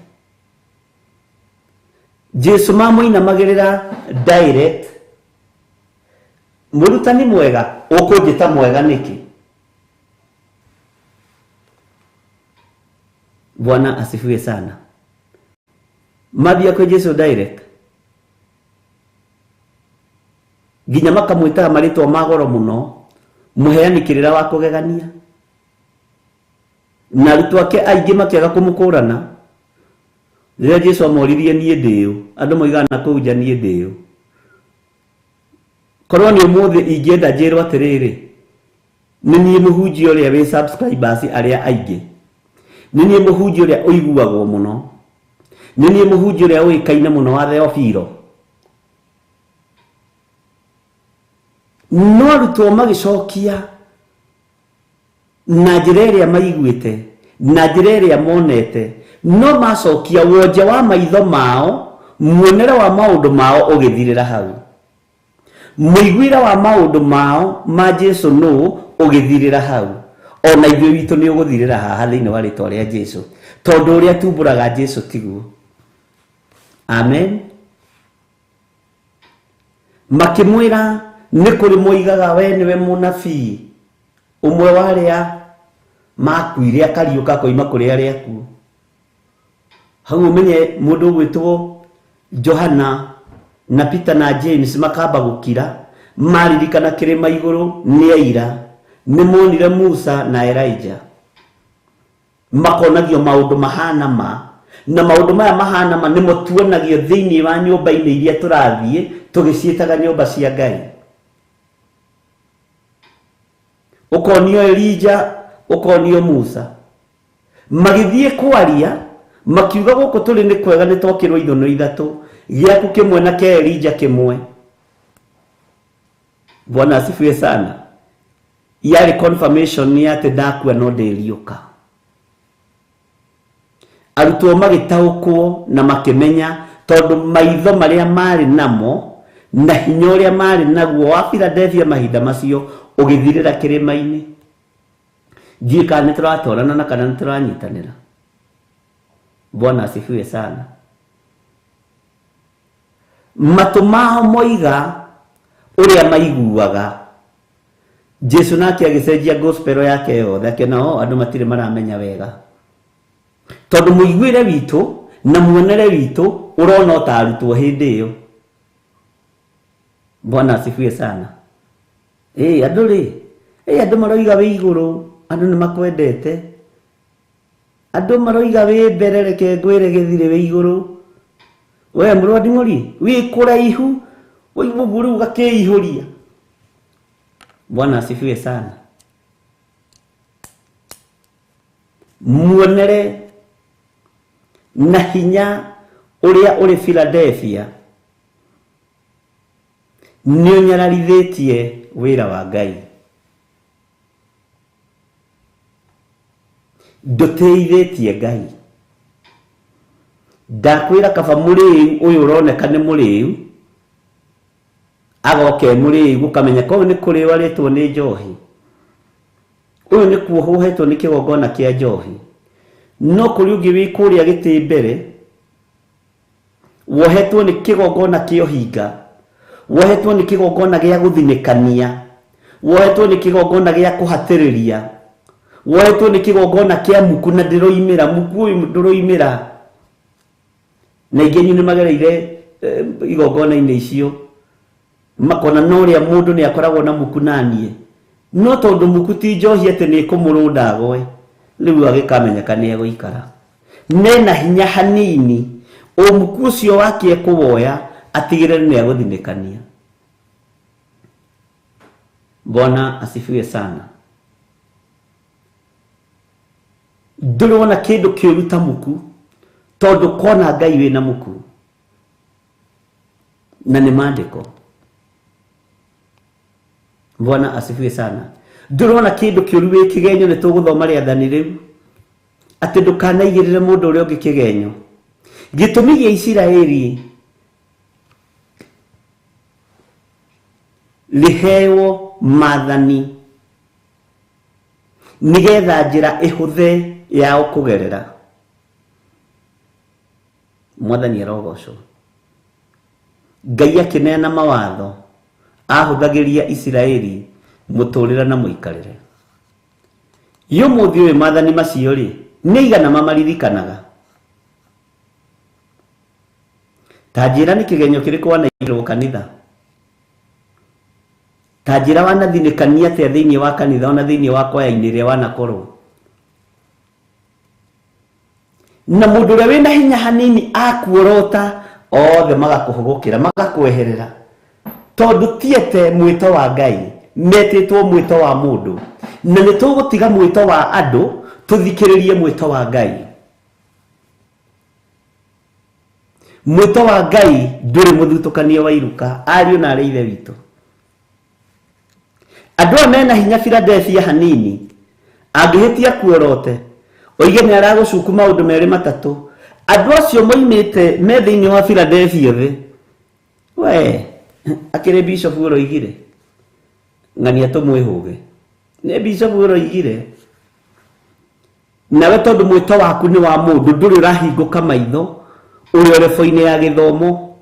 Jesu mamuinamagirira direct murutani mwega ukujita mwega niki Bwana asifiwe sana mabia kwa Jesu direct ginya makamwita marito magoro muno muheani kirira wa kugegania na rutu ake aingi makiaga kumukurana rĩrĩa Jesu amoririe niĩ ndĩũ andũ moigana kũu nja niĩ ndĩũ korwo nĩ ũmũthĩ ingĩenda njĩrwo atĩrĩrĩ nĩ niĩ mũhunjia ũrĩa wĩ subscribers arĩa aingĩ nĩ niĩ mũhunjia ũrĩa ũiguagwo mũno nĩ niĩ mũhunjia ũrĩa ũĩkaine mũno wa Theophilo no arutwo magĩcokia na njĩra ĩrĩa maiguĩte na njĩra ĩrĩa monete no macokia wonje wa maitho mao muonere wa maundu mao ũgĩthirĩra hau muiguira wa maundu mao ma Jesu no ũgĩthirĩra hau ona ithuĩ witũ nĩ ũgũthirĩra haha thĩinĩ wa rĩtwa rĩa Jesu tondũ ũrĩa tumbũraga Jesu tiguo amen makĩmwĩra nĩ kũrĩ moigaga we nĩwe mũnabii ũmwe wa arĩa makuire akariũka koima kũrĩ arĩa akuũ hau umenye mundu gwitwo Johana na Peter na James makamba gukira maririkana kirima iguru ni aira ni monire Musa na Elijah makonagio maundu mahana ma na maundu maya mahana ma nimo tuonagio thiini wa nyumba-ini iria turathie tugicietaga nyumba cia Ngai ukonio Elijah ukonio Musa magithie kwaria makiuga guko tuli ni kwega ni twokirwo ithono ithatu giaku kimwe na ke Elijah kimwe Bwana asifiwe sana yari confirmation ni ate ndakua no ndiriuka arutwo magitaukwo na makimenya tondu maitho maria mari namo na hinya uria mari naguo wa Philadelphia mahinda macio ugithirira kirima-ini jika ni turatorana na kana ni turanyitanira Bwana asifiwe sana matu mao moiga uria maiguaga Jesu nake agicenjia gospel yake yothe akenao andu matire maramenya wega tondu muiguire witu na muonere witu urona utarutwo hindi iyo Bwana asifiwe sana andu maroiga we iguru andu ni makwendete andu maroiga we mbere reke ngwire githire we iguru we murodi ngori we kuraihu we muguru gakeihuria Bwana asifiwe sana muonere na hinya uria uri Philadelphia ni unyararithitie wira wa Ngai nduteithitie Ngai ndakwira kaba muri uyu uroneka ni muri agoke muri gukamenya ko ni kuri waretwo ni njohi uyu ni kuohuhetwo ni kigongona kia njohi no kuri ungi wi kuria giti mbere wohetwo ni kigongona kio hinga wohetwo ni kigongona gia guthinikania wohetwo ni kigongona gia kuhatiriria wohetwo ni kigongona kia muku na ndiroimira muku uyu ndiroimira na ingenyu ni magereire igongona-ini icio makona no ria mundu ni akoragwo na muku nanie no tondu muku ti njohi ate ni kumurunda agwe riu agikamenyeka ni eguikara nena hinya hanini o muku ucio wake kuwoya atigire ni aguthinikania Bwana asifiwe sana ndurona kindu kiuruta muku tondu kona Ngai wina muku na ni maandiko. Bwana asifiwe sana. Ndurona kindu kiuru wi kigenyo ni tuguthoma riathani riu ati ndukanaigirire mundu uria ungi kigenyo. Gitumi gia Isiraeli liheo mathani nigetha njira ihuthe yao kugerera. Mwathani arogocwo. Ngai akineana mawatho ahuthagiria Isiraeli muturira na muikarire. Yo muthi we mathani macio ri ni igana mamaririkanaga. Tajira ni kigenyo kiriku wanaigirwo kanitha. Tajira wanathinikania atia thiini wa kanitha ona thiini wa kwaya-ini ria wanakorwo. Na mundu uria wina hinya hanini akuorota othe magakuhugukira magakweherera. Tondu tiete mwito wa Ngai, metitwo mwito wa mundu. Na ni tugutiga mwito wa andu tuthikiririe mwito wa Ngai. Mwito wa Ngai nduri muthutukanio wa iruka ariu na areithe witu. Andu amena hinya Philadelphia hanini angihitia kuorote oige ni aragucuku maundu meri matatu. Andu acio moimite me thiini wa Philadelphia the we akire Bishop uroigire ng'ania tumwihuge ni Bishop uroigire nawe tondu mwito waku ni wa mundu nduri urahinguka maitho uri orefo-ini ya githomo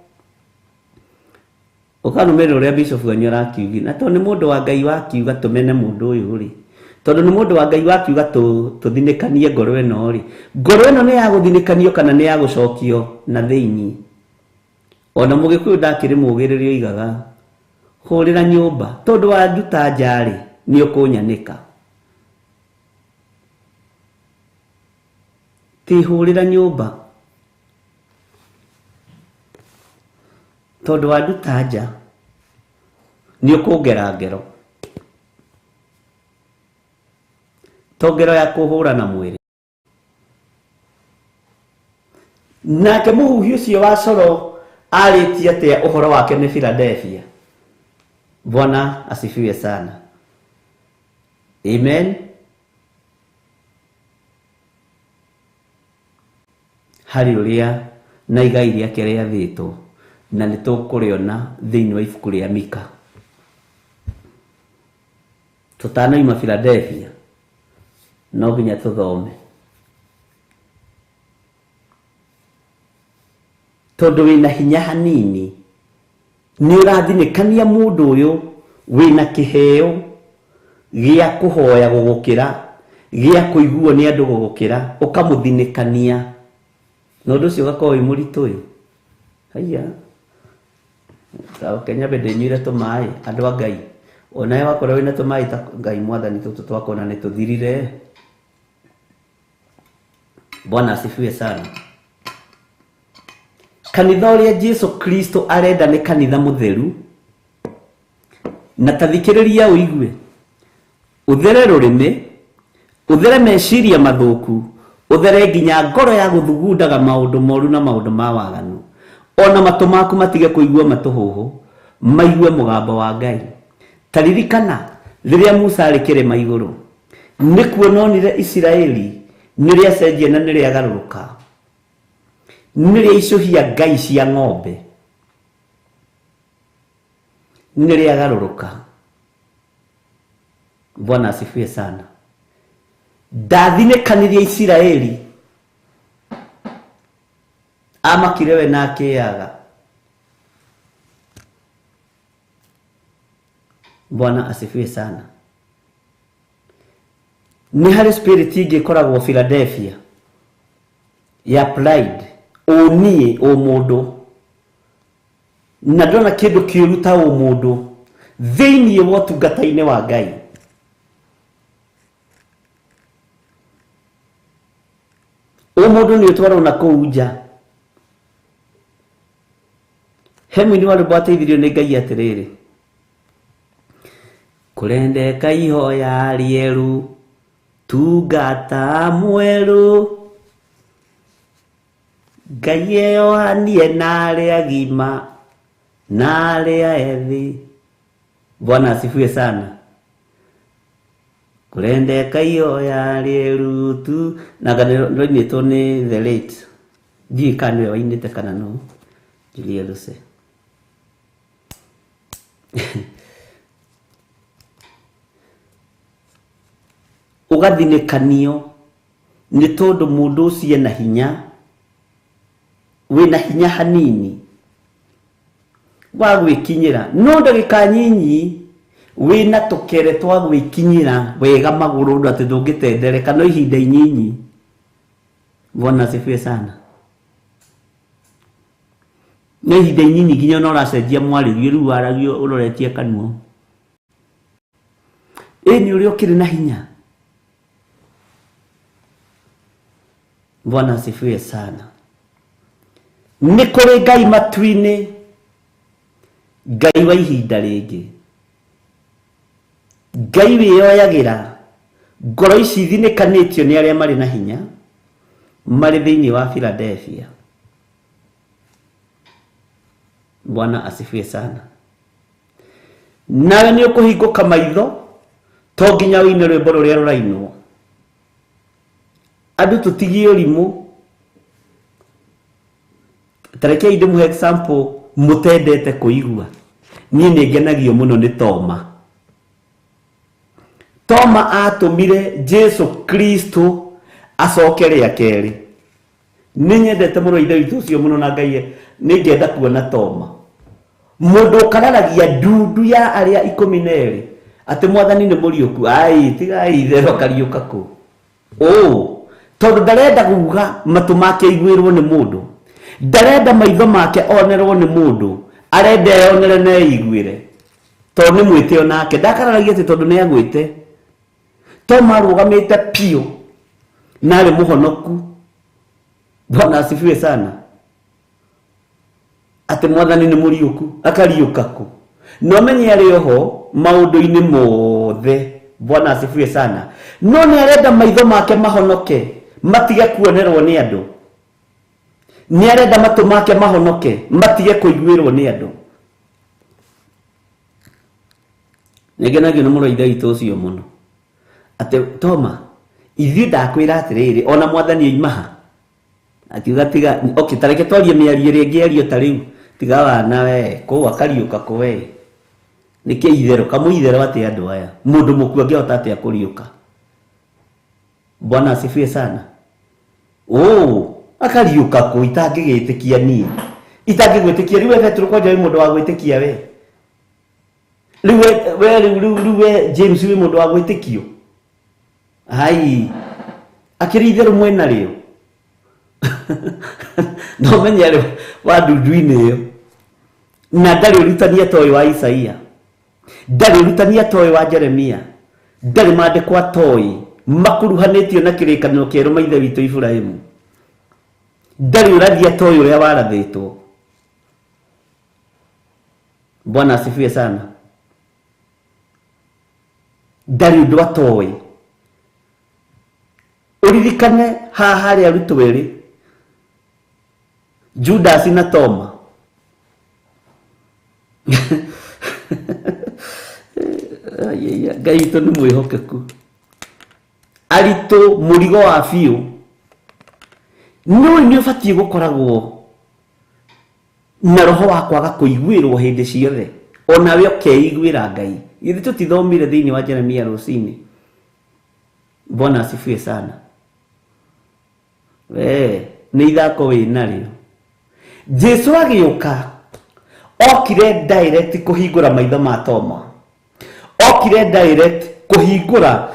ukanumira uria Bishop wanyu arakiugi na tondu ni mundu wa Ngai wakiuga tumene mundu uyu ri tondu ni mundu wa Ngai wakiuga tuthinikanie ngoro ino ri ngoro ino ni ya guthinikanio kana ni ya gucokio na thiini. Ona mugikuyu ndakiri mugiririo igaga hurira nyumba tondu wa nduta njari ni ukunyanika. Ti hurira nyumba tondu wa nduta nja ni ukungera ngero. Tongero ya kuhura na mwiri. Nake muhuhi ucio wa coro aritie atia uhoro wake ni Philadelphia. Bwana asifiwe sana. Amen. Haleluya. Na igai riake riathitwo na nitukuriona thiini wa ibuku ria Mika. Tutanaima Philadelphia no nginya tuthome tondu wina hinya hanini ni urathinikania mundu uyu wina kiheo gia kuhoya gugukira gia kuiguo ni andu gugukira ukamuthinikania nondu cio gakorwo imuritu uyu haya Kenya bende nyire tumai andu a Ngai onae wakorwo wina tumai ta Ngai Mwathani tutu twakona ni tuthirire. Bwana asifiwe sana. Kanitha uria Jesu Kristo arenda ni kanitha mutheru na tathikiriria uigue uthere rurimi uthere meciria mathuku uthere nginya ngoro ya guthugundaga maundu moru na maundu ma waganu ona matu maku matige kuigua matuhuhu maigue mugambo wa Ngai. Taririkana riria Musa ari kirima iguru nikuo nonire Isiraeli niria cenjia na niria garuruka niria icuhia ngai cia ng'ombe niria garuruka. Bwana asifiwe sana. Ndathinekanirie Isiraeli amakirewe na akiaga. Bwana asifiwe sana. Ni hari spirit ingi koragwo Philadelphia ya pride unie o mundu na ndona kindu kiruta o mundu thiini wa tungata-ini wa Ngai. O mundu ni utwaro na kuuja hemu ni wale bateithirio ni Ngai atiriri kurendeka ihoya rieru tungata mweru Ngai eyohanie na arĩa agima na arĩa ethĩ. Bwana asifiwe sana. Kurendeka iyo yari rutu na kanero nito ni the late di kanwe wainite kana no Julia Luse. Ugathinekanio ni tondu mundu ucio na hinya, wina hinya hanini wa gwikinyira no ndagika nyinyi wina tukere twa gwikinyira wega maguru ndo ati ndungitendereka no ihinda inyinyi. Bwana asifiwe sana. No ihinda inyinyi nginya no racenjia mwaririo riu aragio uroretie kanua ni uri ukiri na hinya. Bwana asifiwe sana. Ni kuri Ngai matu-ini, Ngai wa ihinda ringi, Ngai wiyoyagira ngoro ici thinikanitio ni aria mari na hinya mari thiini wa Philadelphia. Bwana asifiwe sana. Nawe ni ukuhinguka maitho to nginya wine rwimbo ruria rurainwo. Andu tutigie urimu. Tareke inde mu example mutendete kuigua. Ni ngenagio muno ni Toma. Toma atumire Jesu Kristo acokere akeri. Ni nyendete muno ithe witu cio muno na Ngai ni ngenda kuona Toma. Mundu kararagia ndudu ya aria 12 ati mwathani ni muriuku. Ai tigai thero kariuka ku. Tondu ndarenda kuga matu make igwirwo ni mundu, ndarenda maitho make onerwo ni mundu, arenda yonere na igwire tondu ni mwitio nake. Ndakararagia ati tondu ni agwite. Toma rugamite pio na ari muhonoku. Bwana asifiwe sana. Ati mwathani ni muriuku akariuka ku no menye ari oho maundu-ini mothe. Bwana asifiwe sana. No ni arenda maitho make mahonoke matige kuonerwo ni andu. Ni arenda matu make mahonoke matige kuigwirwo ni andu. Negenagio ni muroitha itu ucio muno ati Toma ithi ndakwira atiriri ona mwathani aimaha akiuga tiga okay tareke twarie miario ringi ario ta riu tiga wana we ko akariuka ko we niki ithero kamuithero ati andu aya mundu muku angihota ati akuriuka. Bwana asifiwe sana. Akariuka ko itangigitikia ni itangigwitikia riwe Petro kwa jai mundu wa gwitikia we riwe James we mundu wa gwitikio. Hai akiri ithero mwena rio no menyere wa ndudu-ini iyo na ndari urutania toy wa Isaia, ndari urutania toy wa Jeremia, ndari mandikwa toy makuruhanitio na kirikanio kieru maithe witu Ibrahimu, ndari urathia toy uria warathitwo. Bwana asifiwe sana. Ndari ndwa toy uririkane haha ari arutu weri Judas na Toma. Ngai to ni mwihokeku arito murigo wa fiu no ni ubatie gukoragwo na roho wa kwaga kuigwirwo hindi ciothe ona we ukeigwira Ngai. Ithu tutithomire thiini wa Jeremia rucini. Bwana asifiwe sana. Ni ithako winario. Jesu agiuka okire direct kuhingura maitho ma Toma. Okire direct kuhingura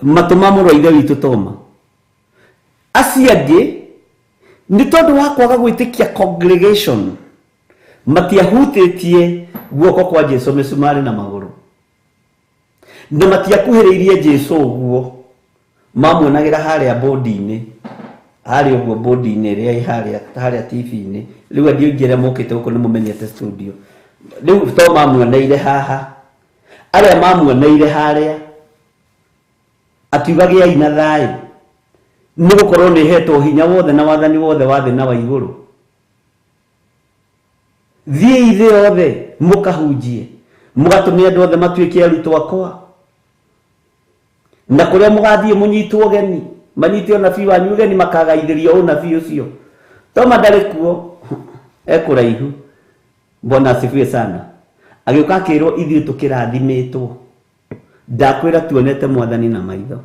matu ma muroithe witu Toma. Aciangi ni tondu wa kwaga gwitikia congregation matiahutitie guoko kwa Jesu misumari na maguru na matiakuhiriirie Jesu uguo mamuonagira haria bodi-ini hari uguo bodi-ini ria haria TV-ini riu ndio ngire mokite uko ni mumenyete studio riu Toma muoneire haha aria mamuoneire haria atiugagia ina thai Nigukorwo ni hetwo hinya wothe na wathani wothe wa thĩ na wa igũrũ. Thiĩ thĩ yothe mũkahunjie, mũgatũme andũ othe matuĩke arutwo akwa. Na kũrĩa mũgathiĩ mũnyitwo ũgeni, manyite ũnabii wanyu ũgeni, makagaithĩrio ũnabii ũcio. Toma ndarĩ kuo, ekũraihu. Bwana asifiwe sana. Agĩũka akĩrwo ithuĩ tũkĩrathimĩtwo. Ndakwĩra tuonete Mwathani na maitho.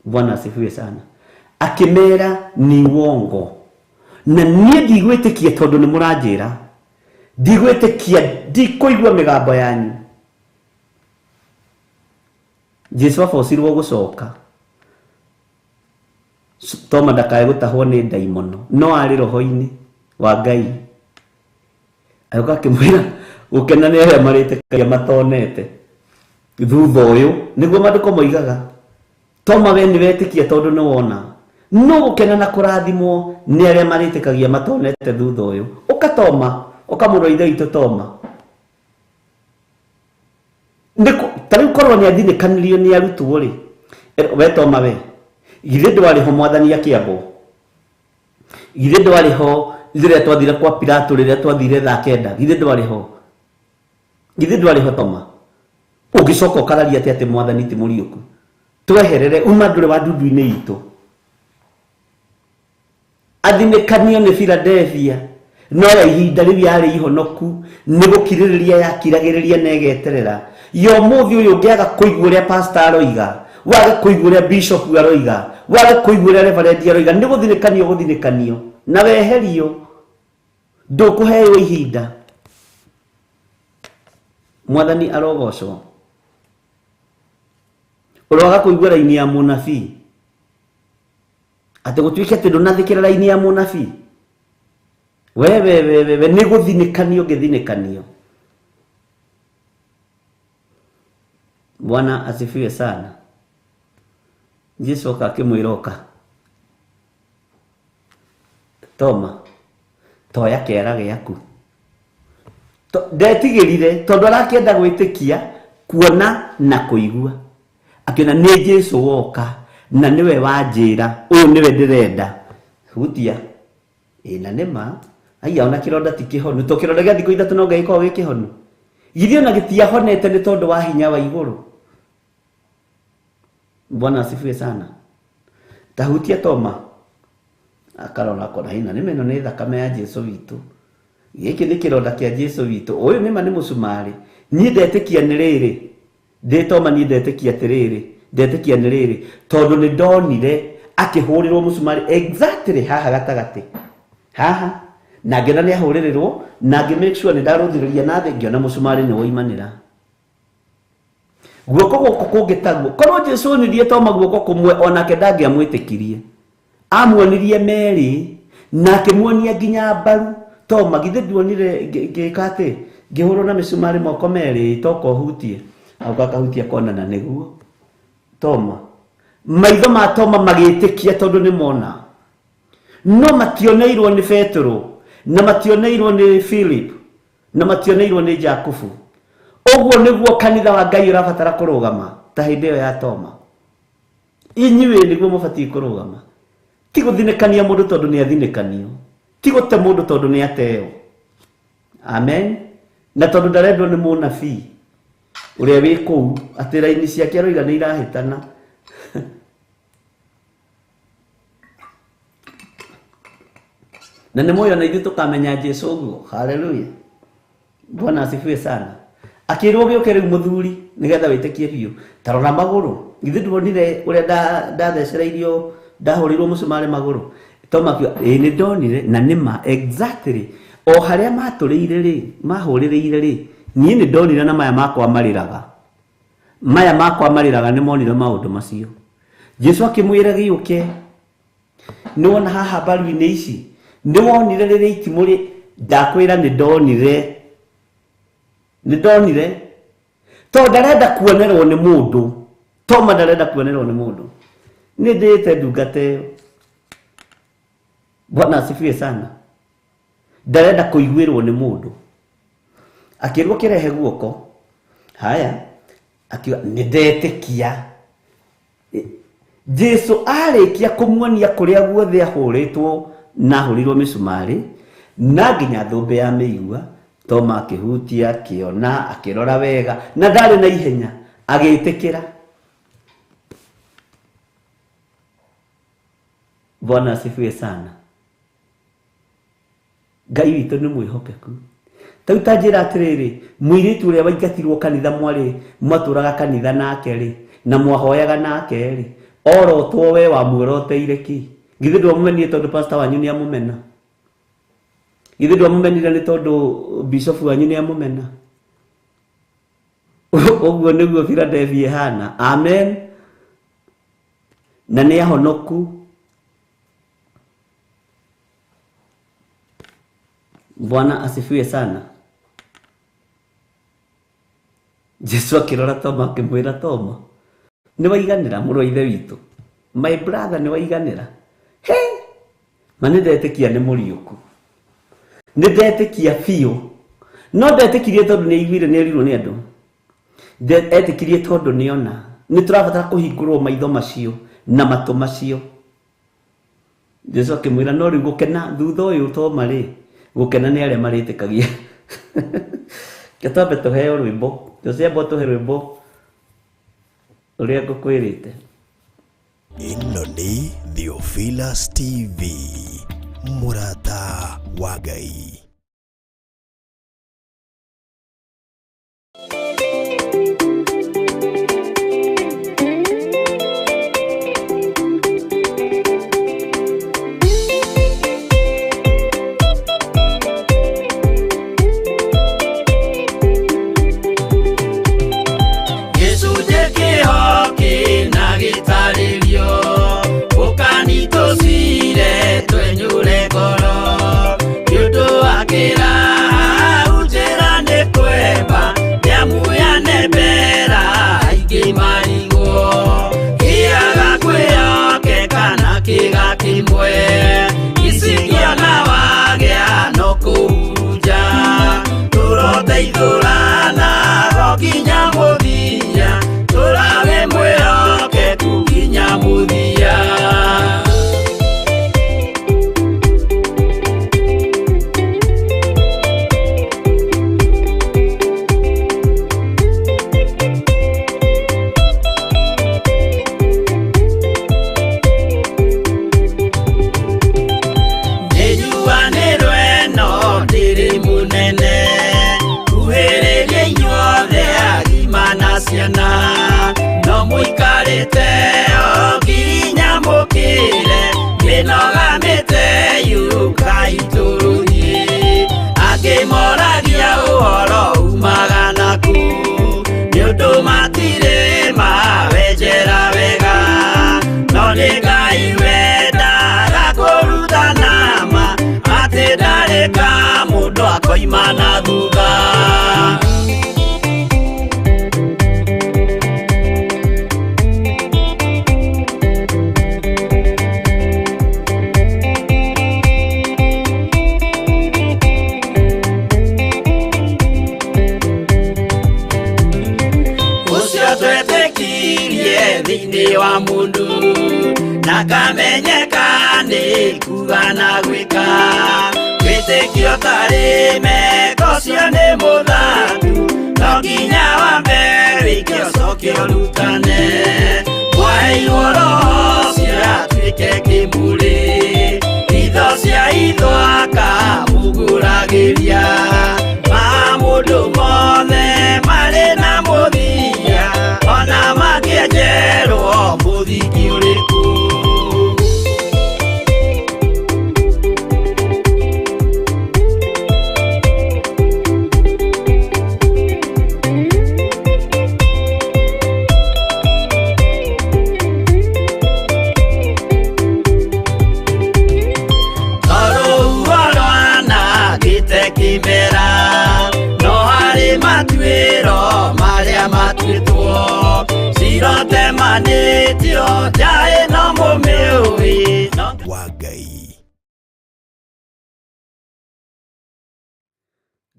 Bwana asifiwe sana. Akimera ni uongo. Na niĩ ndigwĩtĩkia tondũ nĩ mũranjĩra. Ndigwĩtĩkia, ndikũigua mĩgambo yanyu. Jesu abocirwo gũcoka. Toma ndakae gũtahwo nĩ ndaimono. No arĩ roho-inĩ wa Ngai. Agĩũka akĩmwĩra gũkena nĩ arĩa marĩtĩkagia matonete. Thutha ũyũ nĩguo maandĩko moigaga. Toma we nĩ wetĩkia tondũ nĩ wona. No gũkena na kũrathimwo nĩ arĩa marĩtĩkagia matonete thutha ũyũ. Ũkatoma, ũkamũrwo ithe witũ Toma. Tarĩu korwo nĩ athinĩkanirio nĩ arutwo rĩ, we Toma we, githĩ ndwarĩ ho Mwathani akĩambwo? Githĩ ndwarĩ ho rĩrĩa twathire kwa Pilato, rĩrĩa twathire thaa kenda? Githĩ ndwarĩ ho? Githĩ ndwarĩ ho Toma? Ũngĩcoka ũkararia atĩ Mwathani ti mũriũku? Tweherere uma ndũrĩ wa ndundu-inĩ itũ. Athinĩkanio nĩ Philadelphia, no ya ihinda rĩu yarĩ ihonoku, nĩ gũkirĩrĩria yakiragĩrĩria na ĩgeterera. Yo mũthĩ ũyũ ũngĩaga kũigua ũrĩa pastor aroiga, wage kũigua ũrĩa bishop aroiga, wage kũigua ũrĩa reverend aroiga, nĩ gũthinĩkanio na weherio. Ndũkũheo ihinda. Mwathani arogocwo. Ũroaga kũigua raini ya mũnabii, atĩ gũtuĩke atĩ ndũnathikĩra raini ya mũnabii. We nĩ gũthinĩkanio ngĩthinĩkanio. Bwana asifiwe sana. Jesu akakĩmwĩra ũka. Toma, toya kĩara gĩaku. Ndetigĩrire tondũ arakĩenda gwĩtĩkia, kuona na kũigua. Akĩona nĩ Jesu woka na niwe wanjĩra, ũyũ niwe ndĩrenda. Hutia. Na nĩma, aya ona kĩronda ti kĩhonu. To kĩronda gĩa thikũ ithatũ no gĩkorwo gĩ kĩhonu. Githĩ ona gĩtiahonete nĩ tondũ wa hinya wa igũrũ. Bwana asifiwe sana. Tahutia Toma. Akarora kona hina nĩma ĩno nĩ thakame ya Jesu witũ. Gĩkĩ nĩ kĩronda kĩa Jesu witũ. Ũyũ nĩma nĩ mũcumarĩ. Niĩ ndetĩkia nĩ rĩrĩ. Ndĩ Toma niĩ ndetĩkia atĩrĩrĩ. Ndetĩkia nĩ rĩrĩ. Tondũ nĩ ndonire akĩhũrĩrwo mũcumarĩ exactly haha gatagatĩ. Haha. Na ngĩona nĩ ahũrĩrĩrwo na ngĩ make sure nĩ ndarũthĩrĩria na thĩ, ngĩona mũcumarĩ nĩ woimanĩra. Guoko gũkũ kũngĩtaguo. Korwo Jesu onirie Toma guoko kũmwe, onake ndangĩamwĩtĩkirie. Amuonirie merĩ na akĩmuonia nginya mbaru. Toma githĩ nduonire ngĩka atĩ ngĩhũrwo na mĩcumarĩ moko merĩ, toka ũhutie. Auka akahutia kona na nĩguo. Toma. Maitho ma Toma magĩtĩkia tondũ nĩ mona. No mationeirwo nĩ Petro, na mationeirwo nĩ Philip, na mationeirwo nĩ Jakubu. Ũguo nĩguo kanitha wa Ngai ũrabatara kũrũgama ta hĩndĩ ĩyo ya Toma. Inyuĩ nĩguo mũbatiĩ kũrũgama. Ti gũthinĩkania mũndũ tondũ nĩ athinĩkanio. Ti gũte mũndũ tondũ nĩ ateo. Amen. Na tondũ ndarendwo nĩ mũnabii ũrĩa wĩ kũu, atĩ raini ciake aroiga nĩ irahĩtana. Na nĩ moyo na ithuĩ tũkamenya Jesu ũguo. Hallelujah. Bwana asifiwe sana. Akĩrwo gĩũke rĩu mũthuri nĩgetha wĩtĩkie biũ. Tarora magũrũ. Githĩ ndwonire ũrĩa ndathecereirio, ndahũrĩirwo mũcumarĩ magũrũ? Toma akiuga, nĩ ndonire na nĩma exactly. O harĩa matũrĩire rĩ, mahũrĩrĩire rĩ, niĩ nĩ ndonire na maya makwa marĩraga. Maya makwa marĩraga nĩ monire maũndũ macio. Jesu akĩmwĩra gĩũke. Nĩ wona haha mbaru-inĩ ici. Nĩ wonire rĩrĩa itimũ rĩ, ndakwĩra nĩ ndonire. Nĩ ndonire. Tondũ ndarenda kuonerwo nĩ mũndũ. Toma ndarenda kuonerwo nĩ mũndũ. Nĩ ndĩte ndungata ĩyo. Bwana asifiwe sana. Ndarenda kũiguĩrwo nĩ mũndũ. Akĩrwo kĩrehe guoko. Haya. akiwa nindetikia Jesu arikia kumuonia kuria guothe ahuritwo na ahurirwo misumari na nginya thumbe ya miigua Toma akihutia akiona akirora wega na ndari na ihenya agitikira. Bwana asifiwe sana. Ngai witũ nĩ mwĩhokeku. Tau tanjĩra atĩrĩrĩ, mũirĩtu ũrĩa waingatirwo kanitha mwarĩ mwatũraga kanitha nake rĩ na mwahoyaga nake rĩ orotwo we wamuoroteire ki? Githĩ ndwamũmenire tondũ pastor wanyu nĩ amũmena? Githĩ ndwamũmenire nĩ tondũ bishop wanyu nĩ amũmena? Ũguo nĩguo Philadelphia hana. Amen. Na nĩ ahonoku. Bwana asifiwe sana. Jesu akirora Toma akimwira Toma, ni waiganira mũrũ wa ithe witũ? My brother, ni waiganira? He! Mani ndetikia ni mũriũku. Ni ndetikia biũ. No ndetikirie tondũ nĩ aiguire nĩ erirwo nĩ andũ. Ndetikirie tondũ nĩ ona. Nĩ tũrabatara kũhingũrwo maitho macio na matũ macio. Jesu akimwira no rĩu gũkena thutha ũyũ Toma rĩ gũkena nĩ arĩa marĩtĩkagia. Gĩtambe tũheo rwĩmbo. Joseph tuhe rwĩmbo ũrĩa ngũkwĩrĩte. Ĩno nĩ Theophilus TV, mũrata wa Ngai. Imana duga Ucio twetekirie thĩinĩ wa mũndũ na kamenyeka nĩ kuga na gwĩka Wĩtĩkio tarĩ meko cio nĩ mũthatu no nginya wambe wĩke ũcoke ũrutane waheirwo roho cio atuĩke kĩmũrĩ itho cia ithwaka muguragĩria ma mũndũ mothe marĩ na mũthia ona makĩenjerwo mũthingi ũrĩkũ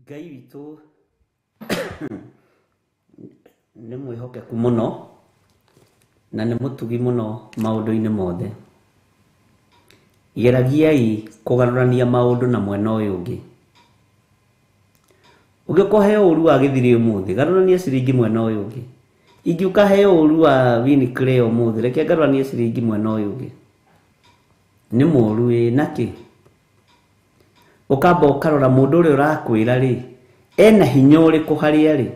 Ngai witũ nĩ mwĩhokeku mũno na nĩ mũtugi mũno maũndũ-inĩ mothe. Geragiai kũgarũrania maũndũ na mwena ũyũ ũngĩ. Ũngĩkorwo heo ũru wa Gĩthiri ũmũthĩ, garũrania ciringi mwena ũyũ ũngĩ. Ingĩũka heo ũru wa Winiclay ũmũthĩ, reke garũrania ciringi mwena ũyũ ũngĩ. Nĩ mũru naki. Ũkamba ũkarora mũndũ ũrĩa ũrakwĩra rĩ, ena hinya ũrĩkũ harĩa rĩ.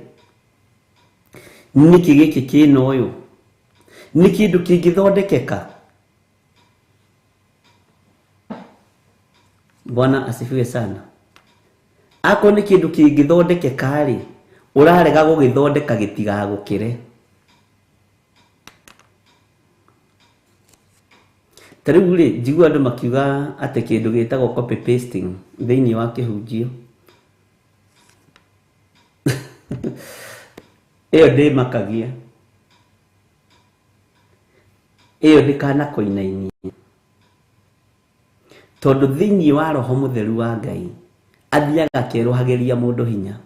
Niki gĩkĩ kĩna ũyũ. Nĩ kĩndũ kĩngĩthondekeka. Bwana asifiwe sana. Ako nĩ kĩndũ kĩngĩthondekeka rĩ, ũrarega gũgĩthondeka gĩtigagũkĩre. Tarĩu rĩ, njigua andũ makiuga atĩ kĩndũ gĩtagwo copy pasting thĩinĩ wa kĩhunjio. Ĩyo ndĩmakagia. Ĩyo ndĩkanakoinainie. Tondũ thĩinĩ wa Roho Mũtheru wa Ngai athiaga akĩerũhagĩria mũndũ hinya,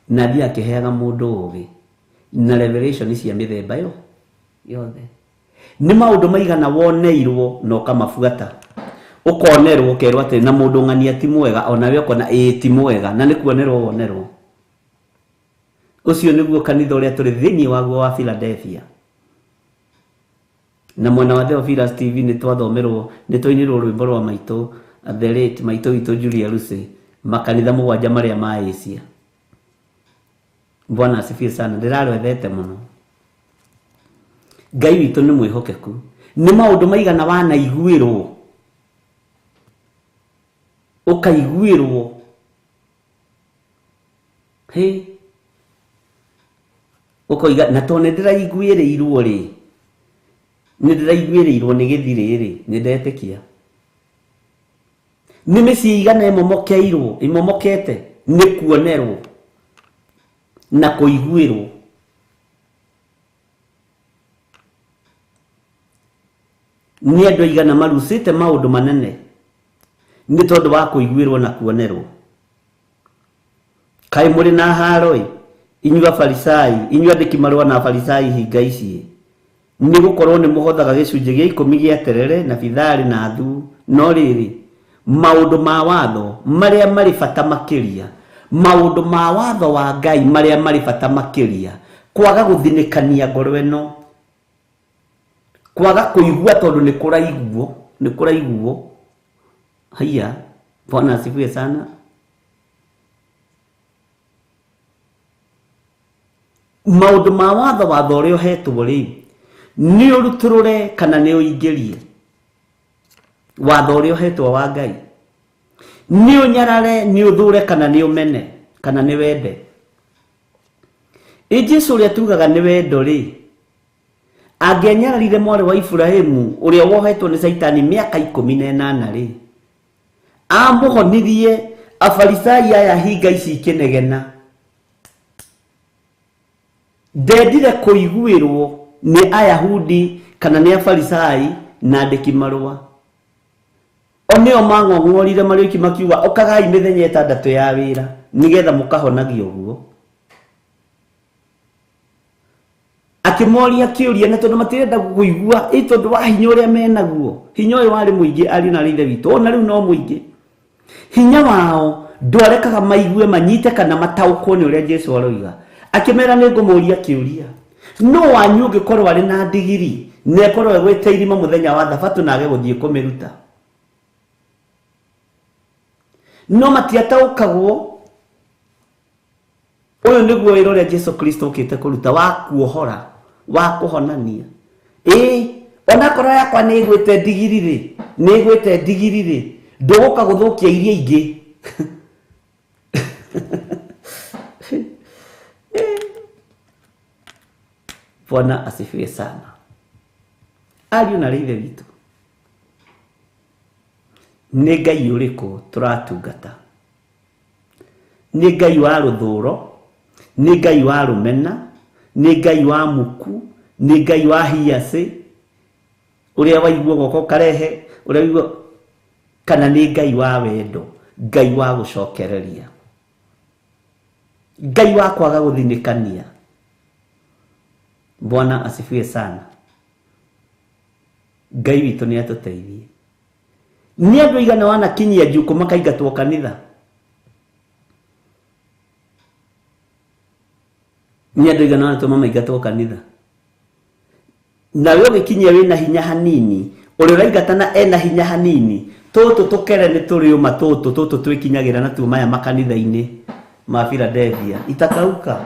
na athiaga akĩheaga mũndũ ũũgĩ na revelation cia mĩthemba yothe. Nĩ maũndũ maigana woneirwo na ũkamabuata, ũkonerwo ũkerwo atĩ na mũndũ ng'ania ti mwega, onawe ũkona ti mwega, na nĩ kuonerwo wonerwo. Ũcio nĩguo kanitha ũrĩa tũrĩ thĩinĩ waguo wa Philadelphia. Na mwena wa Theophilus TV nĩ twathomerwo, nĩ twainirwo rwĩmbo rwa maitũ the late maitũ witũ Julia Lucy, makanitha mũgwanja marĩa ma Asia. Bwana asifiwe sana. Ndĩrarwethete mũno. Ngai witũ nĩ mwĩhokeku. Nĩ maũndũ maigana wanaiguĩrwo, ũkaiguĩrwo, ũkoiga na to nĩ ndĩraiguĩrĩirwo rĩ, nĩ ndĩraiguĩrĩirwo nĩ Gĩthiri rĩ, nĩ ndetĩkia. Nĩ mĩciĩ igana imomokete nĩ kuonerwo na kũiguĩrwo. Nĩ andũ aigana marucĩte maũndũ manene nĩ tondũ wa kũiguĩrwo na kuonerwo. Kaĩ mũrĩ na haro inyuĩ Afarisai, inyuĩ andĩki marũa na Afarisai hinga ici, nĩ gũkorwo nĩ mũhothaga gĩcunjĩ gĩa 10 gĩa terere na bithari na thu, no rĩrĩ maũndũ ma watho marĩa marĩ bata makĩria, maũndũ ma watho wa Ngai marĩa marĩ bata makĩria, kwaga gũthinĩkania ngoro ĩno, kwaga kũigua tondũ nĩ kũraiguo. Haya, Bwana asifiwe sana. Maũndũ ma watho ũrĩa ũhetwo rĩ, nĩ ũrutũrũre kana nĩ ũingĩrie. Watho ũrĩa ũhetwo wa Ngai nĩ ũnyarare, nĩ ũthũre kana nĩ ũmene kana nĩ wende. Jesũ ũrĩa tugaga nĩ wendo rĩ, angĩanyararire mwarĩ wa Ibrahimu ũrĩa wohetwo nĩ Saitani mĩaka 18 rĩ, amũhonirie Afarisai aya hinga ici ikĩnegena. Ndendire kũiguĩrwo nĩ Ayahudi kana nĩ Afarisai na andĩki marũa. Oneo mang'ong'orire marĩki makiuga ũkagai mĩthenya 6 ya wĩra nĩgetha mũkahonagio ũguo. Akĩmoria kĩũria na tondũ matirenda kũigua, tondũ wa hinya ũrĩa menaguo. Hinya ũyũ warĩ mũingĩ ari na ithe witũ, ona rĩu no mũingĩ. Hinya wao ndwarekaga maigue, manyite kana mataũkwo nĩ ũrĩa Jesũ aroiga. Akĩmera nĩ ngũmũria kĩũria, no wanyu ũngĩkorwo arĩ na ndigiri na ekorwo egwĩte irima mũthenya wa Thabatũ na age gũthiĩ kũmĩruta, no matiataũkagwo. Ũyũ nĩguo wĩra ũrĩa Jesũ Kristo ũkĩte kũruta, wa kuohora, wa kũhonania. Onakorwo yakwa nĩ ĩgwĩte ndigiri rĩ, ndũgũka gũthũkia iria ingĩ. Bwana asifiwe sana. Ariũ na ithe witũ, nĩ Ngai ũrĩkũ tũratungata? Nĩ Ngai wa rũthũro, nĩ Ngai wa rũmena, nĩ Ngai wa muku, nĩ Ngai wa hiace ũrĩa waigua goko karehe, ũrĩa waigua, kana nĩ Ngai wa wendo, Ngai wa gũcokereria, Ngai wa kwaga gũthinĩkania, Bwana asifiwe sana. Ngai witũ nĩ atũteithie. Nĩ andũ aigana wanakinyia juko makaigatwo kanitha? Nĩ andũ aigana wanatũma maigatwo kanitha? Na wewe ũgĩkinyia wĩna hinya hanini, ũrĩa ũraigatana ena hinya hanini, tũtũ tũkere nĩ tũrĩ ũma tũtũ twĩkinyagĩra na tuo maya makanitha-inĩ ma Philadelphia itakauka.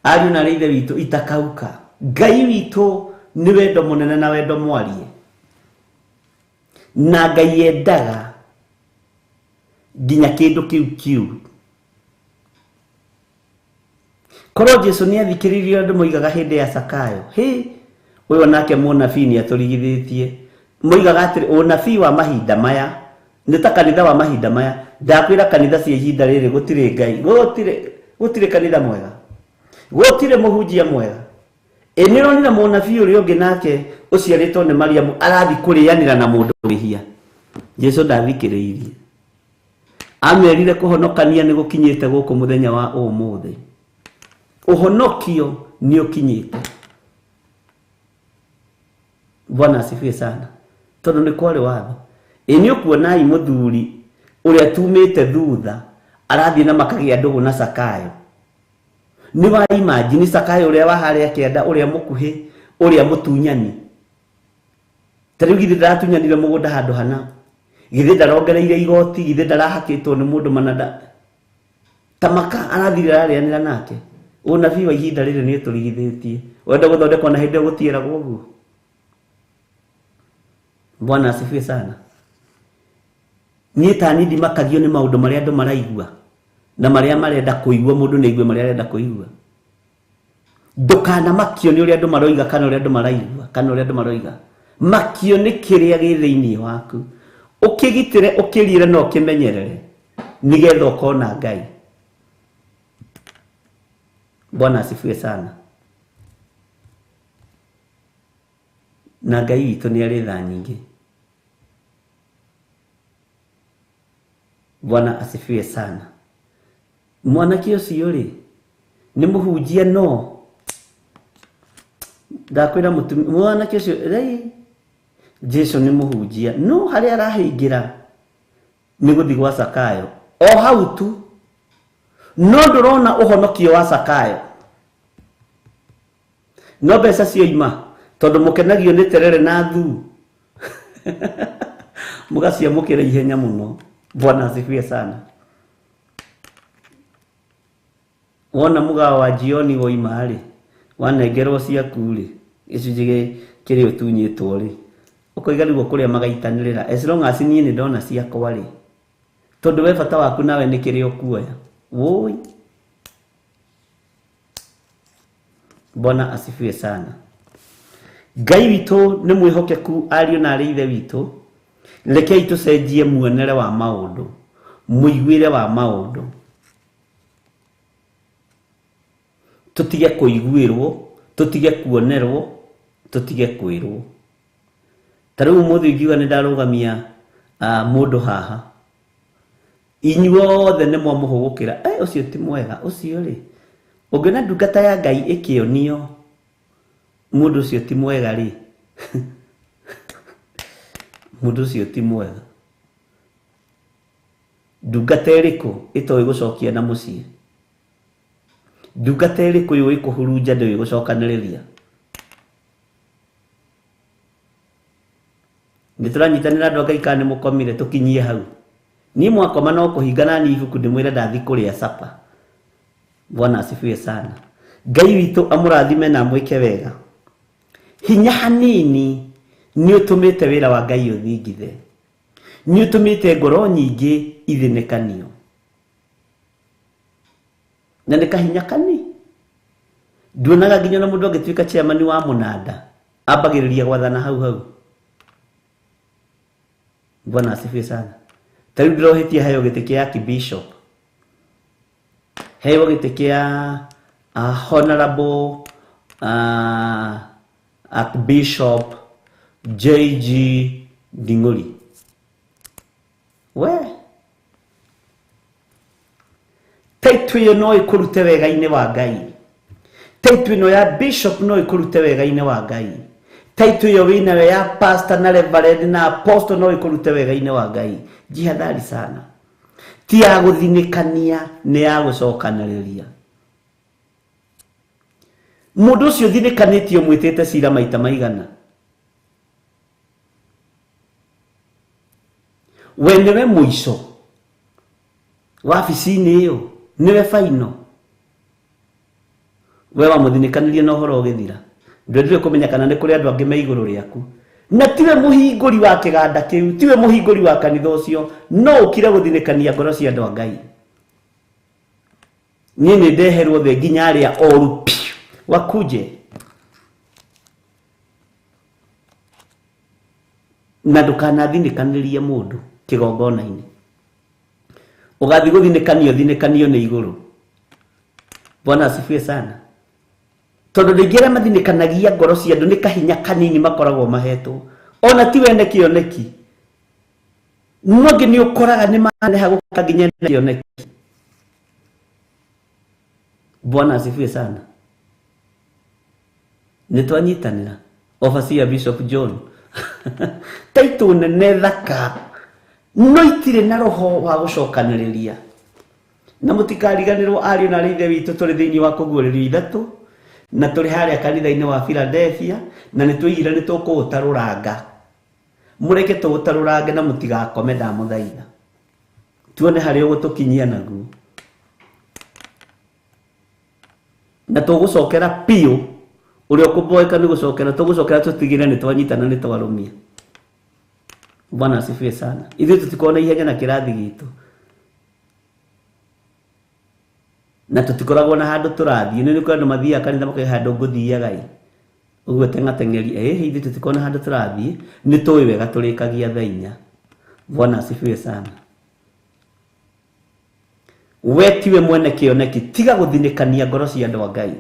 Ariũ na ithe witũ itakauka. Ngai witũ nĩ wendo mũnene na wendo mwarie. Na Ngai endaga nginya kĩndũ kĩu. Korwo Jesu nĩ athikĩrĩirie andũ moigaga hĩndĩ ya Zakayo, ũyũ nake mũnabii nĩ atũrigithĩtie. Moigaga atĩrĩ, ũnabii wa mahinda maya nĩ ta kanitha wa mahinda maya. Ndakwĩra kanitha cia ihinda rĩrĩ gũtirĩ Ngai, gũtirĩ kanitha mwega, gũtirĩ mũhunjia mwega. Nĩ ũronire mũnabii ũrĩa ũngĩ nake ũciarĩtwo nĩ Mariamu arathi kũrĩanĩra na mũndũ wĩhia. Jesu ndathikĩrĩirie. Amerire kũhonokania nĩ gũkinyĩte gũkũ mũthenya wa ũmũthĩ. Ũhonokio nĩ ũkinyĩte. Bwana asifiwe sana. Tondũ nĩ kwarĩ watho. Nĩ ũkuonai mũthuri ũrĩa tumĩte thutha arathiĩ na makagĩa ndũgũ na Zakayo. Nĩ wa imagine Zakayo ũrĩa wa harĩa kĩanda, ũrĩa mũkuhĩ, ũrĩa mũtunyani. Ta rĩu githĩ ndatunyanire mũgũnda handũ hana? Githĩ ndarongereire igoti? Githĩ ndarahakĩtwo nĩ mũndũ manada? Tamaka arathire ararĩanĩra nake. Ũnabii wa ihinda rĩrĩ nĩ tũrigithĩtie. Wenda gũthondekwo na hĩndĩ gũtieragwo ũguo. Bwana asifiwe sana. Niĩ ta niĩ ndimakagio nĩ maũndũ marĩa andũ maraigua na marĩa marenda kũigua. Mũndũ nĩ aigue marĩa arenda kũigua. Ndũkanamakio nĩ ũrĩa andũ maroiga kana ũrĩa andũ maraigua kana ũrĩa andũ maroiga. Makio nĩ kĩrĩa gĩ thĩinĩ waku. Ũkĩgitĩre, ũkĩrire na ũkĩmenyerere nĩgetha ũkona Ngai. Bwana asifiwe sana. Na Ngai witũ nĩ arĩ tha nyingĩ. Bwana asifiwe sana. Mwanake ũcio rĩ nĩ mũhunjia no. Ndakwĩra mwanake ũcio rĩ Jesu nĩ mũhunjia no, harĩa arahĩngĩra nĩ gũthiĩ gwa Zakayo. O hau tu. No ndũrona ũhonokio wa Zakayo. No mbeca cioima tondũ mũkenagio nĩ terere na thu. Mũgaciamũkĩra ihenya mũno. Bwana asifiwe sana. Wona mũgao wa jioni woima rĩ, wanengerwo ciaku rĩ, gĩcunjĩ kĩrĩa ũtunyĩtwo rĩ, ũkoiga nĩguo kũrĩa magaitanĩrĩra. As long as niĩ nĩ ndona ciakwa rĩ, tondũ we bata waku nawe nĩ kĩrĩa ũkuoya. Woi. Bwana asifiwe sana. Ngai witũ nĩ mwĩhokeku. Ariũ na arĩ ithe witũ, rekei tũcenjie muonere wa maũndũ, mũiguĩre wa maũndũ. Tũtige kũiguĩrwo, tũtige kuonerwo, tũtige kwĩrwo. Ta rĩu ũmũthĩ ingiuga nĩ ndarũgamia mũndũ haha, inyuothe nĩ mwamũhũgũkĩra, ũcio ti mwega, ũcio rĩ, ũngĩona ndungata ya Ngai ĩkĩonio mũndũ ũcio ti mwega rĩ, mũndũ ũcio ti mwega. Ndungata ĩrĩkũ ĩtoĩ gũcokia na mũciĩ? Ndungata ĩrĩkũ yũĩ kũhurunja ndĩũĩ gũcokanĩrĩria? Nĩ tũranyitanĩra andũ a Ngai kana nĩ mũkomire tũkinyie hau? Niĩ mwakoma no kũhingana niĩ ibuku ndĩmwĩre ndathi kũrĩa sapa. Bwana asifiwe sana. Ngai witũ amũrathime na mwĩke wega. Hinya hanini nĩ ũtũmĩte wĩra wa Ngai ũthingithe. Nĩ ũtũmĩte ngoro nyingĩ ithinĩkanio. Na nĩ kahinya kani. Nduonaga nginya na mũndũ angĩtuĩka chairman wa mũnanda ambagĩrĩria gwathana hau. Bwana asifiwe sana. Tarĩu ndĩrohĩtie heo gĩtĩ kĩa Archbishop. Heo gĩtĩ kĩa Honorable Archbishop J.G. Nding'ũri. We taitu ĩyo no ĩkũrute wega-inĩ wa Ngai. title ino ya bishop no ikurute wega-ine wa Ngai. Title iyo winayo ya pastor na reverend na apostle no ikurute wega-ine wa Ngai. Jihadhari sana. Ti ya guthinikania, ni ya gucokaniriria. Mundu ucio thinikanitio mwitite cira maita maigana. We niwe muico wabici-ini iyo, niwe faino. We wamuthinikanirie na uhoro ugithira. Ndwendire kumenya kana ni kuri andu angi me iguru riaku. Na tiwe muhinguri wa kiganda kiu, tiwe muhinguri wa kanitha ucio, no ukire guthinikania ngoro cia andu a Ngai. Nini ndeherwo the nginya aria oru wakuje. Na ndukanathinikanĩrie mũndũ kĩgongona-inĩ. Ũgathi gũthinikanio nĩ igũrũ. Bwana asifiwe sana. Tondũ rĩngĩ arĩa mathinikanagia ngoro cia andũ nĩ kahinya kanini makoragwo mahetwo. Ona ti wene kĩoneki. No ngĩ nĩ ũkoraga nĩ maneha gũka nginya kĩoneki. Bwana asifiwe sana. Nĩtwanyitanĩra. Overseer Bishop John. Taito nene thaka no itire na roho wa gucokaniriria. Na mutikariganirwo ariũ na ithe witũ tũrĩ thĩinĩ wa kũguũrĩrio ithatu na tũrĩ harĩa kanitha-inĩ wa Philadelphia na nĩtwĩgire nĩtũkũũtarũranga. Mũreke tũũtarũrange na mũtigakome ndamũthaitha. Tuone harĩa ũgũtũkinyia naguo. Na tũgũcokera piũ uria kuboeka ni gucokera tugusokera tutigire ni twanyitana ni twarumia. Bwana asifiwe sana. Ithuĩ tutikona ihenya na kirathi gitu. Na tutikoragwo na handu turathie ni kwa andu mathia kanitha makai handu nguthiaga i. Uguo tengatengeri ithuĩ tutikona handu turathie ni tuĩ wega turikagia thainya. Bwana asifiwe sana. We tiwe mwene kĩoneki, tiga guthinikania ngoro cia andu a Ngai.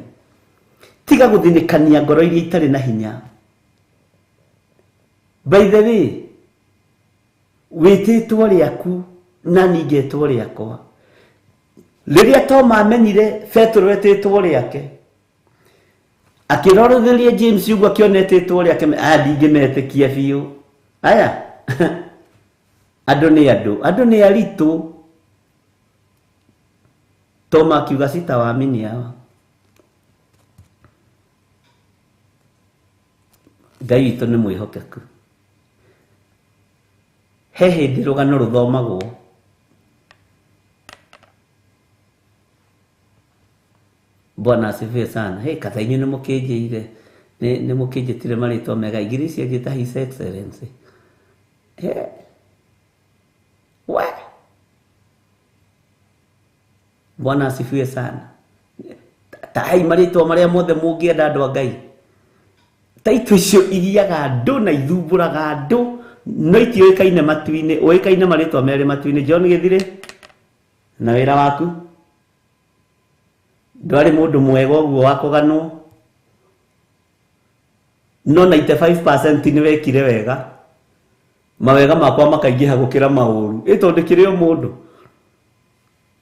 Tiga guthinikania ngoro iria itari na hinya. By the way, wĩtĩtwo rĩaku na ningĩtwo rĩakwa. Rĩrĩa Toma amenyire Petro wĩtĩtwo rĩake, akĩrorotheria James ũguo akĩona wĩtĩtwo rĩake, ndingĩmetĩkia biũ. Aya andũ nĩ aritũ. Toma akiuga sitawaamini hawa. Ngai witũ nĩ mwĩhokeku. He hĩndĩ rũgano rũthomagwo Bwana asifiwe sana. He kathainĩ nĩ mũkĩnjĩire nĩ mũkĩnjĩtire marĩtwa mega igiri cia njĩta His Excellency. We Bwana asifiwe sana. Tai marĩtwa marĩa mothe mũngĩenda andũ a Ngai. Taito icio iriaga andũ na ithumbũraga andũ no itiũĩkaine matu-inĩ. Ũĩkaine marĩtwa merĩ matu-inĩ. John Gĩthire na wĩra waku ndwarĩ mũndũ mwega ũguo wa kũganwo, no 95% nĩ wekire wega. Mawega makwa makaingĩha gũkĩra maũru. Tondũ kĩrĩ o mũndũ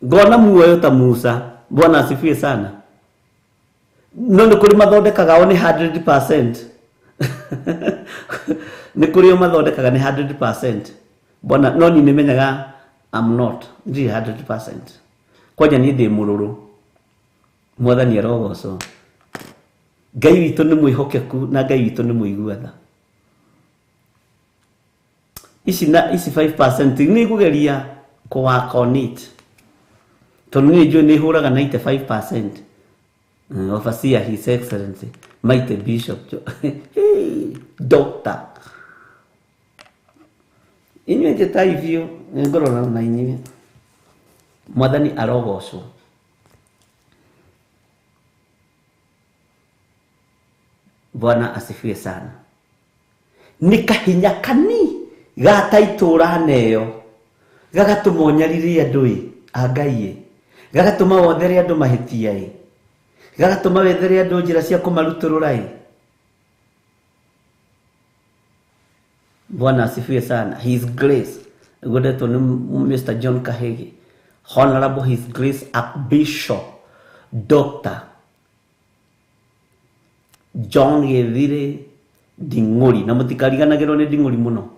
ngona muoyo ta Musa. Bwana asifiwe sana. No nĩ kũrĩ mathondekaga o nĩ 100%. Nĩ kũrĩ o mathondekaga nĩ 100%. Bwana no ni nĩmenyaga I'm not 100%. Kwanja niĩ ndĩ mũrũrũ. Mwathani arogocwo. Ngai witũ nĩ mwĩhokeku na Ngai witũ nĩ mũigua tha. Ici 5% nĩ kũgeria kũwork on it. Tondũ niĩ njũĩ nĩ hũraga 95%. Overseer His Excellency Mighty Bishop Doctor. Inyuĩ njĩtai biũ ngorora na inyuĩ. Mwathani arogocwo. Bwana asifiwe sana. Nĩ kahinya kani gataitũra neyo gagatũma ũnyaririe andũ a Ngai, gagatũma wothere andũ mahĩtia, gagatũma wethere andũ njĩra cia kũmarutũrũra. Bwana asifiwe sana. His Grace godetwo nĩ Mr. John Kahegi, Honorable His Grace Archbishop Dr. John Githire Nding'uri, na mutikariganagirwo ni Nding'uri muno.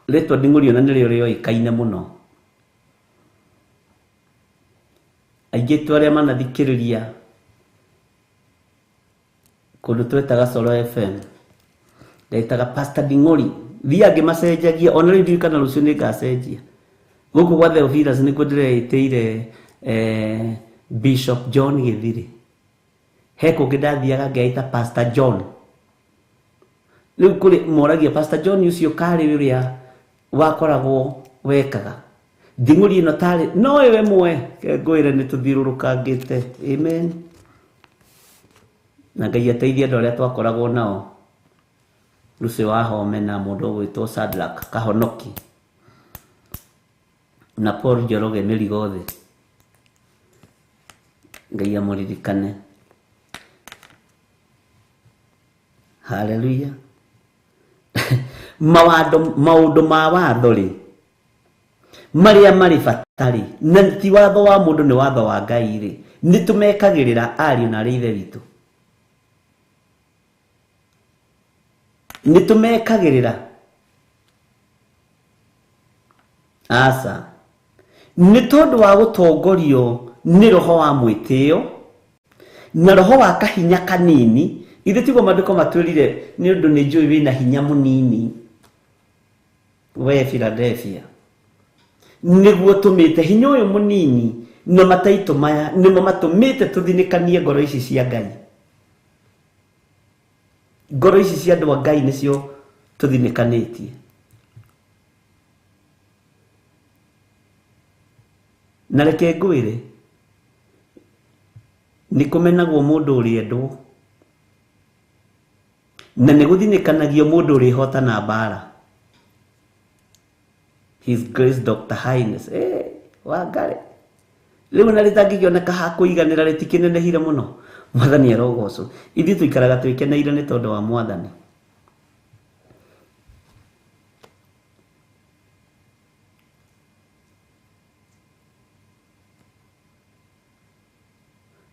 Letwa Nding'uri ona nĩrĩo rĩoĩkaine mũno. Aingĩ tu arĩa manathikĩrĩria kũndũ twetaga Solo FM ndaitaga Pastor Nding'uri, thia ngĩmacenjagia ona rĩu ndirikana rũciũ nĩngacenjia. Gũkũ gwa Theophilus nĩkuo ndĩreĩtĩire Bishop John Githire. He kũngĩ ndathiaga ngĩaita Pastor John. Rĩu kũrĩ moragia Pastor John ũcio karĩ ũrĩa wakoragwo wekaga. Nding'uri ĩno tarĩ no we mwe ngwĩre nĩtũthiũrũrũkangĩte. Amen. Na Ngai ateithie andũ arĩa twakoragwo nao. Lucy Wahome na mũndũ ũgwĩtwo Sadrak Kahonoki na Paul Njoroge Mĩrigothe. Ngai amũririkane. Hallelujah. Maũndũ ma watho rĩ marĩa marĩ batari na ti watho wa mũndũ nĩ watho wa Ngai rĩ nĩtũmekagĩrĩra ariũ na arĩa ithe witũ. Nĩtũmekagĩrĩra asa nĩ tondũ wa gũtongorio nĩ roho wa mwĩtĩo na roho wa kahinya kanini. Ithe tiguo maandĩko matwĩrire nĩ ũndũ nĩ njũĩ wĩna hinya mũnini we Philadelphia, nĩguo tũmĩte hinya ũyũ mũnini na mataitũ maya nĩmo matũmĩte tũthinĩkanie ngoro ici cia Ngai. Ngoro ici cia andũ a Ngai nĩcio tũthinĩkanĩtie. Na reke ngwĩre nĩ kũmenagwo mũndũ ũrĩendwo na nĩ gũthinĩkanagio mũndũ ũrĩhotana mbara. His Grace Dr. Highness Wangari rĩu na rĩtangĩkĩoneka ha kũiganĩra rĩtikĩnenehire mũno. Mwathani arogocwo. Ithuĩ tũikaraga twĩkeneire nĩ tondũ wa Mwathani.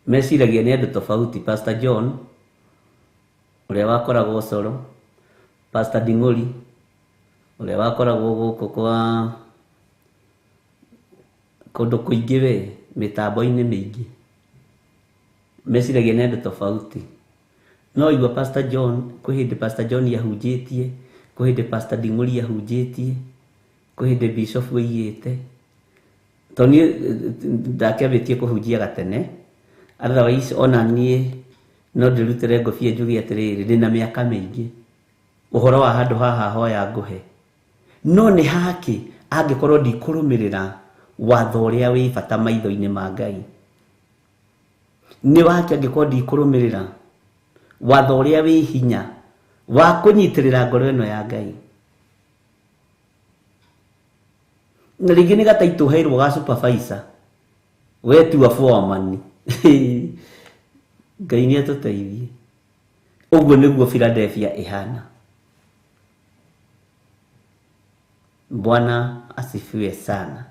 Meciragia nĩ andũ tofauti. Pastor John ũrĩa wakoragwo Solo, Pastor Nding'uri ũrĩa wakoragwo gũkũ kwa kũndũ kũingĩ we mĩtambo-inĩ mĩingĩ. Meciragia nĩ andũ tofauti. No igua Pastor John, kwĩ hĩndĩ Pastor John yahunjĩtie, kwĩ hĩndĩ Pastor Nding'uri yahunjĩtie, kwĩ hĩndĩ Bishop wĩigĩte. To niĩ ndakĩambĩtie kũhunjia gatene. Otherwise ona niĩ no ndĩrutĩre ngũbia njuge atĩrĩrĩ ndĩna mĩaka mĩingĩ. Ũhoro wa handũ haha hoya ngũhe. No nĩ haki angĩkorwo ndikũrũmĩrĩra watho ũrĩa wĩ bata maitho-inĩ ma Ngai. Nĩ waki angĩkorwo ndikũrũmĩrĩra watho ũrĩa wĩ hinya wa kũnyitĩrĩra ngoro ĩno ya Ngai. Na rĩngĩ nĩ gataitũ heirwo ga supervisor we tu wa foreman. Ngai nĩ atũteithie. Ũguo nĩguo Philadelphia ĩhana. Bwana asifiwe sana.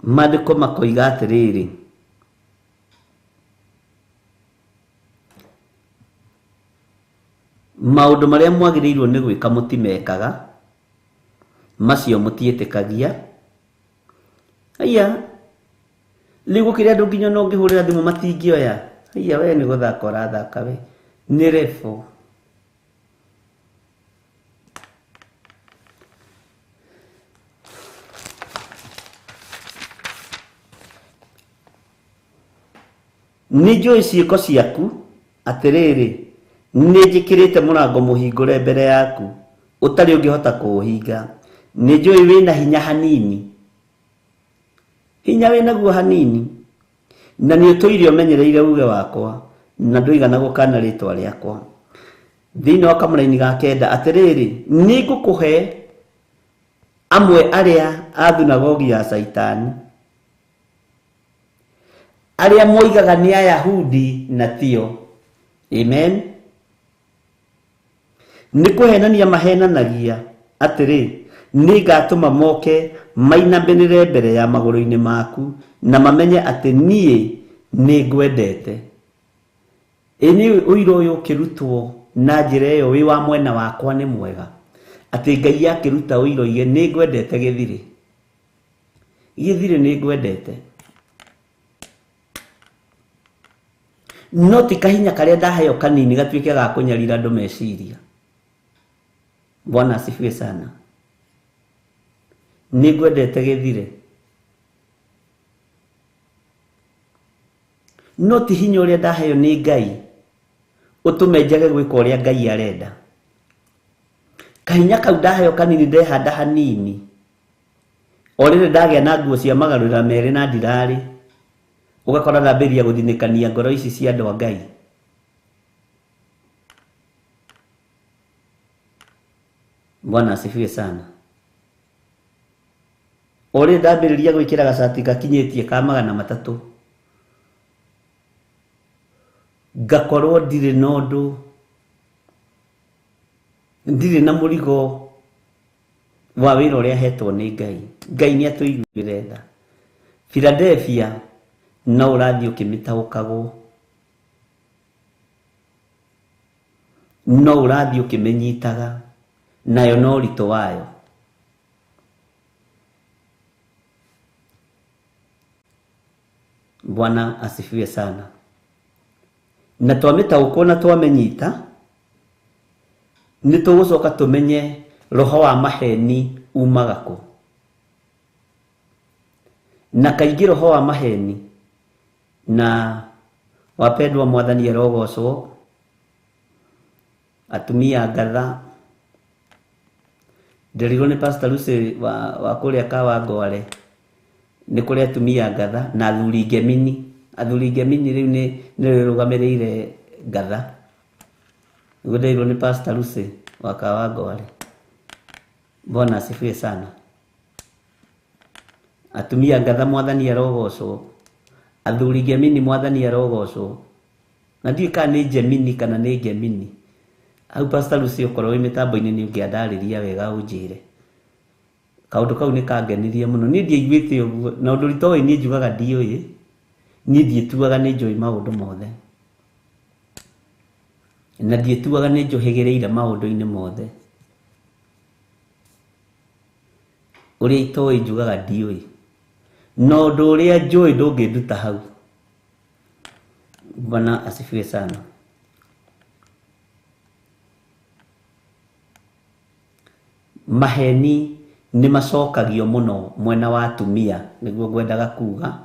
Maandĩko makoiga atĩrĩrĩ, maũndũ marĩa mwagĩrĩirwo nĩ gwĩka mũtimekaga, macio mũtiĩtĩkagia. Haya, rĩu gũkĩrĩ andũ nginya no ngĩhũrĩra thimũ matingĩoya. Haya, we nĩ gũthaka ũrathaka we nĩ refu. Nĩ njũĩ ciĩko ciaku atĩrĩrĩ nĩ njĩkĩrĩte mũrango mũhingũre mbere yaku ũtarĩ ũngĩhota kũũhinga. Nĩ njũĩ wĩna hinya hanini. Hinya wĩnaguo hanini. Na nĩ ũtũire ũmenyereire uge wakwa na ndũigana gũkana rĩtwa rĩakwa. Thĩinĩ wa kamũra-inĩ ga kenda atĩrĩrĩ nĩ ngũkũhe amwe arĩa a thunagogi ya Saitani arĩa moigaga nĩ Ayahudi na tio. Amen. Nĩ kũhenania mahenanagia atĩrĩ Nĩngatũma moke mainamĩrĩre mbere ya magũrũ-inĩ maku na mamenye atĩ niĩ nĩngwendete. Ĩni ũira ũyũ ũkĩrutwo na njĩra ĩyo wĩ wa mwena wakwa nĩ mwega, atĩ Ngai akĩruta ũira ũige nĩngwendete Gĩthirĩ. Gĩthirĩ nĩngwendete. No ti kahinya karĩa ndaheo kanini gatuĩke ga kũnyarira andũ meciria. Bwana asifiwe sana. Nĩngwendete Gĩthirĩ. No ti hinya ũrĩa ndaheo nĩ Ngai ũtũme njage gwĩka ũrĩa Ngai arenda. Kahinya kau ndaheo kanini ndehanda hanini. O rĩrĩ ndagĩa na nguo cia magarũra merĩ na ndirarĩ, ũgakora ndambĩrĩria gũthinĩkania ngoro ici cia andũ a Ngai. Bwana asifiwe sana. O rĩrĩ ndambĩrĩria gwĩkĩra gacati gakinyĩtie ka 300, ngakorwo ndirĩ na ũndũ, ndirĩ na mũrigo wa wĩra ũrĩa hetwo nĩ Ngai. Ngai nĩ atũiguire tha. Philadelphia no ũrathiĩ ũkĩmĩtaũkagwo, no ũrathiĩ ũkĩmĩnyitaga, nayo no ũritũ wayo. Bwana asifiwe sana. Na twamĩtaũkwo na twamĩnyita, nĩtũgũcoka tũmenye roho wa maheni umaga kũ. Na kaingĩ roho wa maheni na wapendwa Mwathani arogocwo, atumia ngatha, nderirwo nĩ Pastor Lucy wa kũrĩa Kawangware, nĩ kũrĩ atumia ngatha na athuri ngemini. Athuri ngemini rĩu nĩ rũgamĩrĩire ngatha. Nderirwo nĩ Pastor Lucy wa Kawangware. Bwana asifiwe sana. Atumia ngatha Mwathani arogocwo, athuri ngemini Mwathani arogocwo. Na ndiũĩ kana nĩ Gemini kana nĩ Gemini. Hau Pastor Lucy ũkorwo wĩ mĩtambo-inĩ nĩ ũngĩandarĩria wega ũnjĩre. Kaũndũ kau nĩ kangenirie mũno. Niĩ ndiaiguĩte ũguo, na ũndũ ritoĩ niĩ njugaga ndiũĩ. Niĩ ndiĩtuaga nĩ njũĩ maũndũ mothe, na ndiĩtuaga nĩ njũhĩgĩrĩire maũndũ-inĩ mothe. Ũrĩa itoĩ njugaga ndiũĩ, na ũndũ ũrĩa njũĩ ndũngĩnduta hau. Bwana asifiwe sana. Maheni nĩ macokagio mũno mwena wa atumia, nĩguo ngwendaga kuga,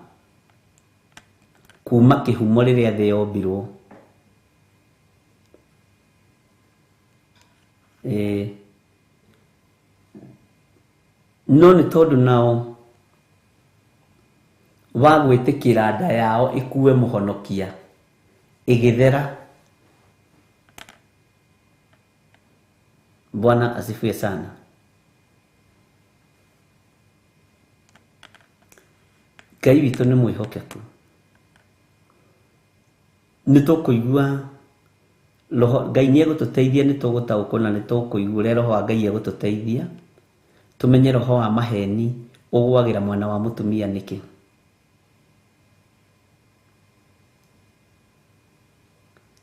kuma kĩhumo rĩrĩa thĩ yombirwo. No nĩ tondũ nao wa gwĩtĩkĩra nda yao ĩkue mũhonokia ĩgĩthera. Bwana asifiwe sana. Ngai witũ nĩ mwĩhokeku. Nĩtũkũigua roho Ngai nĩegũtũteithia, nĩtũgũtaũkwo na nĩtũkũigua ũrĩa roho wa Ngai egũtũteithia tũmenye roho wa maheni ũgwagĩra mwana wa mũtumia nĩkĩ.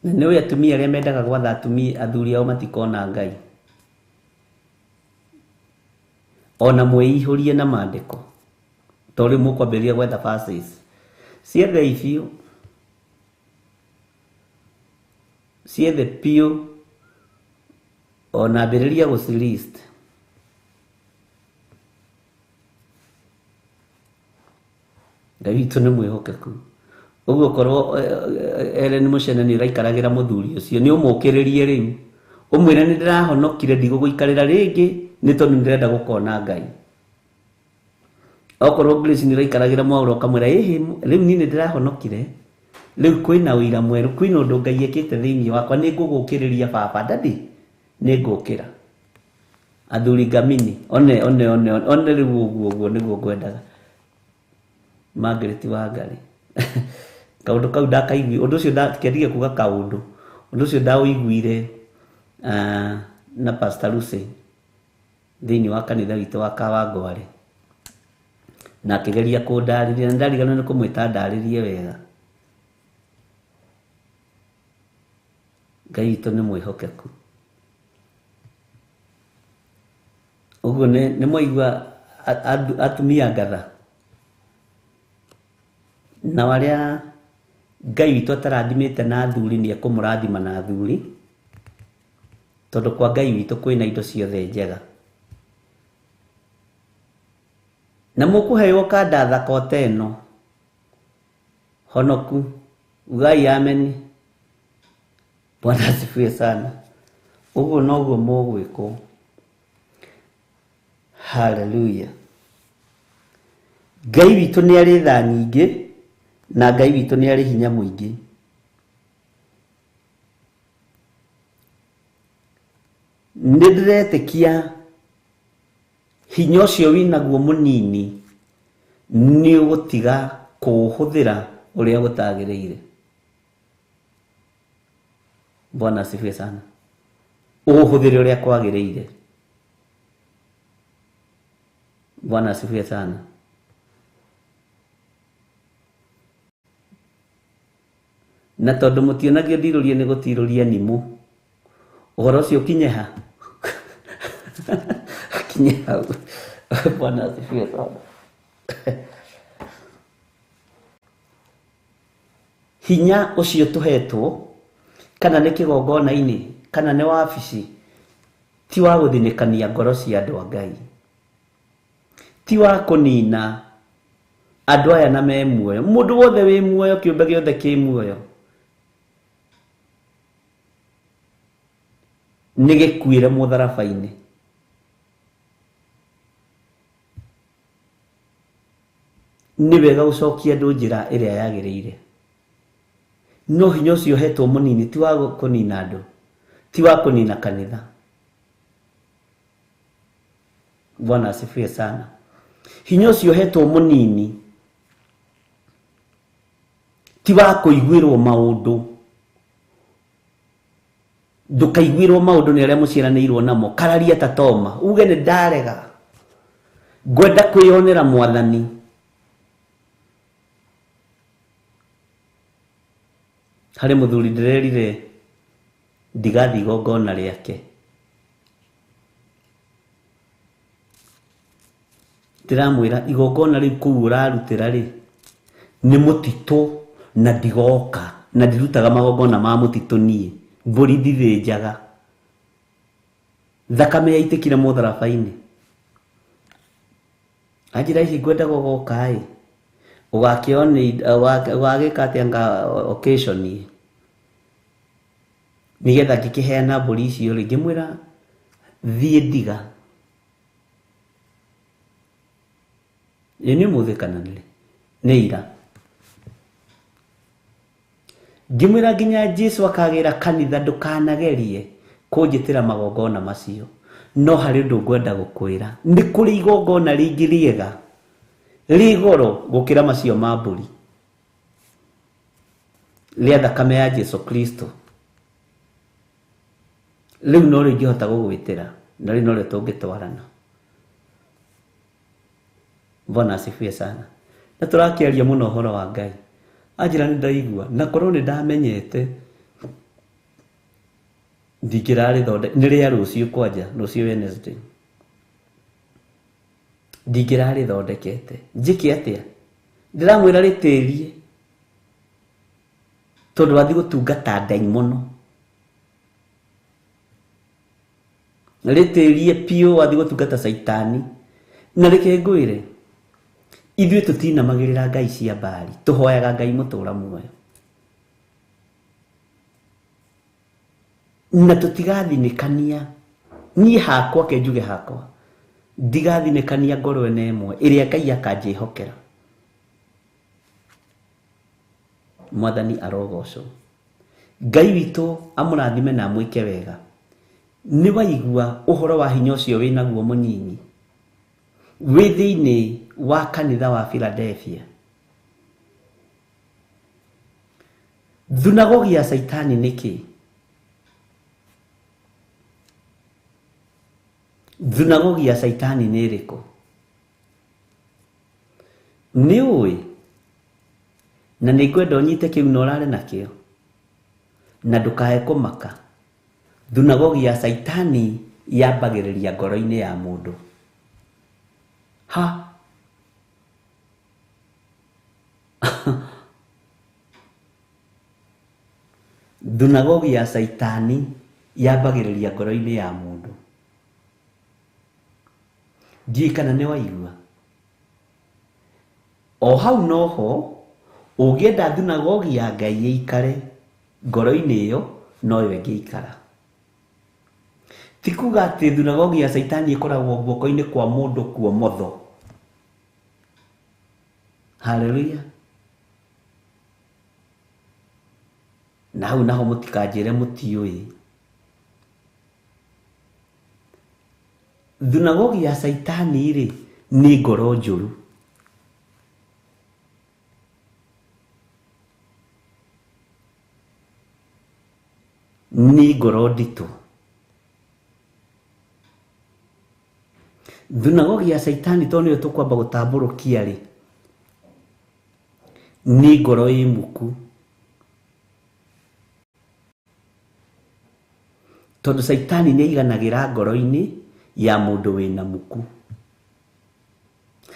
Na nĩũĩ atumia arĩa mendaga gwatha athuri ao matikona Ngai. Ona mwĩihũrie na maandĩko, tondũ mũkwambĩrĩria gwetha verses ciethe biũ, ciethe biũ, ona ambĩrĩria gũcilist. Ngai witũ nĩ mwĩhokeku. Ũguo korwo Ellen Muchene nĩ ũraikaragĩra mũthuri ũcio, nĩ ũmũkĩrĩrie rĩu ũmwĩre nĩ ndĩrahonokire, ndigũgũikarĩra rĩngĩ nĩ tondũ nĩ ndĩrenda gũkona Ngai. Okorwo Grace nĩ ũraikaragĩra mwaũra ũkamwĩra rĩu niĩ nĩ ndĩrahonokire, rĩu kwĩna ũira mwerũ, kwĩna ũndũ Ngai ekĩte thĩinĩ wakwa, nĩ ngũgũkĩrĩria baba, ndadi nĩ ngũkĩra. Athuri ngamini one rĩu ũguo nĩguo ngwendaga. Margaret Wangari kaũndũ kau ndakaigui, ũndũ ũcio ndakĩendige kuga kaũndũ, ũndũ ũcio ndaũiguire na Pastor Lucy. thĩinĩ wa kanitha witũ wa Kawangware na akĩgeria kũndarĩria, na ndariganĩrwo nĩ kũmwĩta ndarĩrie wega. Ngai witũ nĩ mwĩhokeku. Ũguo nĩ mwaigua atumia ngatha na warĩa Ngai witũ atarathimĩte na athuri nĩ ekũmũrathima na athuri, tondũ kwa Ngai witũ kwĩna indo ciothe njega. Na mũkũheo kanda thaka ĩno honoku, ugai ameni. Bwana asifiwe sana. Ũguo noguo mũgwĩkwo. Hallelujah. Ngai witũ nĩ arĩ tha nyingĩ na Ngai witũ nĩ arĩ hinya mũingĩ. Nĩ ndĩretĩkia hinya ũcio wĩnaguo mũnini nĩ ũgũtiga kũũhũthĩra ũrĩa gũtagĩrĩire. Bwana asifiwe sana. Ũhũthĩre ũrĩa kwagĩrĩire. Bwana asifiwe sana. Na tondũ mũtionagio ndirũrie nĩ gũtirũria nimũ, ũhoro ũcio ũkinye ha? Kinye hau. Bwana asifiwe sana. Hinya ũcio tũhetwo, kana nĩ kĩgongona-inĩ, kana nĩ wabici, ti wa gũthinĩkania ngoro cia andũ a Ngai, ti wa kũnina andũ aya na me muoyo. Mũndũ wothe wĩ muoyo, kĩũmbe gĩothe kĩ muoyo, nĩ gĩkuĩre mũtharaba-inĩ. Nĩ wega gũcokia andũ njĩra ĩrĩa yagĩrĩire. No hinya ũcio hetwo mũnini, ti wa kũnina andũ, ti wa kũnina kanitha. Bwana asifiwe sana. Hinya ũcio hetwo mũnini, ti wa kũiguĩrwo maũndũ. Ndũkaiguĩrwo maũndũ nĩ arĩa mũciaranĩirwo namo. Kararia ta Toma, uge nĩ ndarega, ngwenda kwĩyonera Mwathani. Harĩ mũthuri ndĩrerire ndigathiĩ igongona rĩake. Ndĩramwĩra igongona rĩu kũu ũrarutĩra rĩ nĩ mũtitũ na ndigoka, na ndirutaga magongona ma mũtitũ niĩ. Mbũri ndithĩnjaga, thakame yaitĩkire mũtharaba-inĩ. Anjĩra ici ngwenda gũgoka ĩ, ũgagĩka atĩa anga occasion nĩgetha ngĩkĩheana mbũri icio rĩ, ngĩmwĩra thiĩ ndiga. Nĩ ũmũthĩ kana nĩ ira. Ngĩmwĩra nginya Jesũ akagĩra kanitha ndũkanagerie kũnjĩtĩra magongona macio. No harĩ ũndũ ngwenda gũkwĩra, nĩ kũrĩ igongona rĩngĩ rĩega rĩ goro gũkĩra macio ma mbũri, rĩa thakame ya Jesũ Kristo. Rĩu no rĩo ingĩhota gũgwĩtĩra, na rĩu no rĩo tũngĩtwarana. Bwana asifiwe sana. Na tũrakĩaria mũno ũhoro wa Ngai. Anjĩra nĩ ndaigua, na korwo nĩ ndamenyete ndingĩrarĩthondeka. Nĩ rĩa rũciũ kwanja, rũciũ Wednesday. Ndingĩrarĩthondekete. Njĩke atĩa? Ndĩramwĩra rĩtĩrie, tondũ wathiĩ gũtungata ndaimono. Rĩtĩrie piũ, wathiĩ gũtungata Saitani. Na reke ngwĩre, ithuĩ tũtinamagĩrĩra ngai cia Baali, tũhoyaga Ngai mũtũra muoyo. Na tũtigathinĩkania, niĩ hakwa ke njuge hakwa, ndigathinĩkania ngoro ĩno ĩmwe ĩrĩa Ngai akanjĩhokera. Mwathani arogocwo. Ngai witũ amũrathime na amwĩke wega. Nĩ waigua ũhoro wa hinya ũcio wĩnaguo mũnini wĩ thĩinĩ wa kanitha wa Philadelphia. Thunagogi ya Saitani nĩkĩ? thunagogi ya saitani nĩ ĩrĩkũ? Nĩ ũĩ na nĩ ngwenda ũnyite kĩu na ũrare nakĩo na ndũkae kũmaka. Thunagogi ya saitani yambagĩrĩria ngoro-inĩ ya mũndũ. Ha thunagogi ya saitani yambagĩrĩria ngoro-inĩ ya mũndũ. Ndiũĩ kana nĩ waigua. O hau noho ũngĩenda thunagogi ya Ngai ĩikare ngoro-inĩ ĩyo noyo ĩngĩikara. Ti kuga atĩ thunagogi ya saitani ĩkoragwo guoko-inĩ kwa mũndũ kuomotho. Haleluya. Na hau naho mũtikanjĩre mũtiũĩ. Thunagogi ya saitani rĩ nĩ ngoro njũru. Nĩ ngoro nditũ. Thunagogi ya saitani to nĩyo tũkwamba gũtambũrũkia rĩ nĩ ngoro ĩmuku. Tondũ saitani nĩ aiganagĩra ngoro-inĩ ya mũndũ wĩna muku.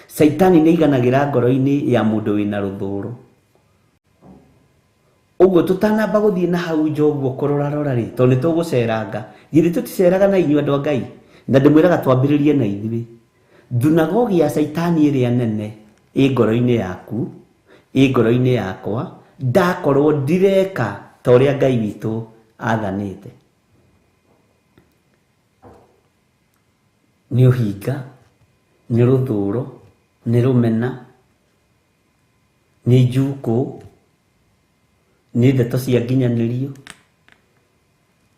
Saitani nĩ aiganagĩra ngoro-inĩ ya mũndũ wĩna rũthũũro. Ũguo tũtanamba gũthiĩ na hau nja ũguo kũrora rĩ tondũ nĩ tũgũceranga. Githĩ tũticeraga na inyuĩ andũ a Ngai? Na ndĩmwĩraga twambĩrĩrie na ithuĩ. Thunagogi ya saitani ĩrĩa nene ĩ ngoro-inĩ yaku, ĩ ngoro-inĩ yakwa, ndakorwo ndireka ta ũrĩa Ngai witũ athanĩte. Nĩ ũhinga, nĩ rũthũũro, nĩ rũmena, nĩ njukũ, nĩ ndeto cia nginyanĩrio.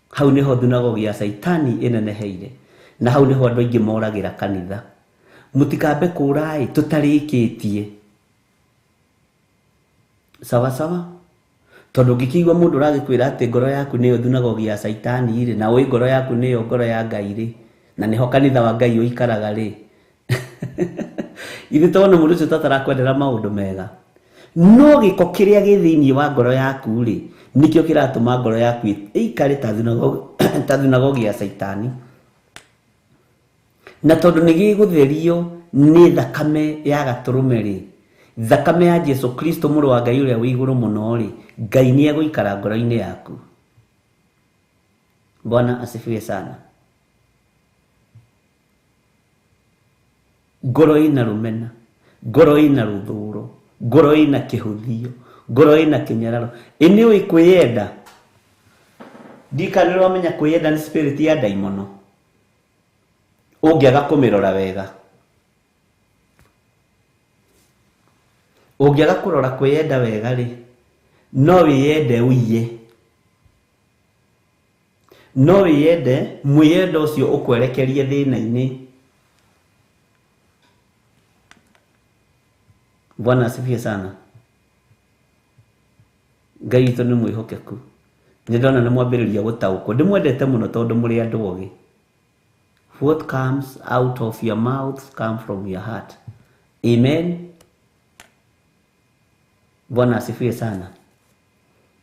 Hau nĩho thunagogi ya saitani ĩneneheire. Na hau nĩho andũ aingĩ moragĩra kanitha. Mũtikambe kũũra tũtarĩkĩtie. Sawa sawa. Tondũ ũngĩkĩigua mũndũ ũragĩkwĩra atĩ ngoro yaku nĩyo thunagogi ya saitani rĩ na ũĩ ngoro yaku nĩyo ngoro ya Ngai rĩ na nĩho kanitha wa Ngai ũikaraga rĩ. Ithe twana mũndũ ũcio tatarakwendera maũndũ mega. No gĩko kĩrĩa gĩ thĩinĩ wa ngoro yaku rĩ nĩkĩo kĩratũma ngoro yaku ĩikare ta thunagogi ya saitani. Na tondũ nĩ gĩgũtherio nĩ thakame ya gatũrũme rĩ, thakame ya Jesu Kristo mũrũ wa Ngai ũrĩa wĩ igũrũ mũno rĩ, Ngai nĩ egũikara ngoro-inĩ yaku. Bwana asifiwe sana. Ngoro ĩna rũmena, ngoro ĩna rũthũũro, ngoro ĩna kĩhũthio, ngoro ĩna kĩnyararo. Nĩũĩ kwĩyenda. Ndikanĩrwo wamenya kwĩyenda nĩ spirit ya daimono. Ũngĩaga kũmĩrora wega. Ũngĩaga kũrora kwĩyenda wega rĩ no wĩyende ũiye. No wĩyende mwĩyenda ũcio ũkwerekerie thĩna-inĩ. Bwana asifiwe sana. Ngai witũ nĩ mwĩhokeku. Nĩ ndona nĩ mwambĩrĩria gũtaũkwo. Ndĩmwendete mũno tondũ mũrĩ andũ ogĩ. What comes out of your mouth comes from your heart. Amen. Bwana asifiwe sana.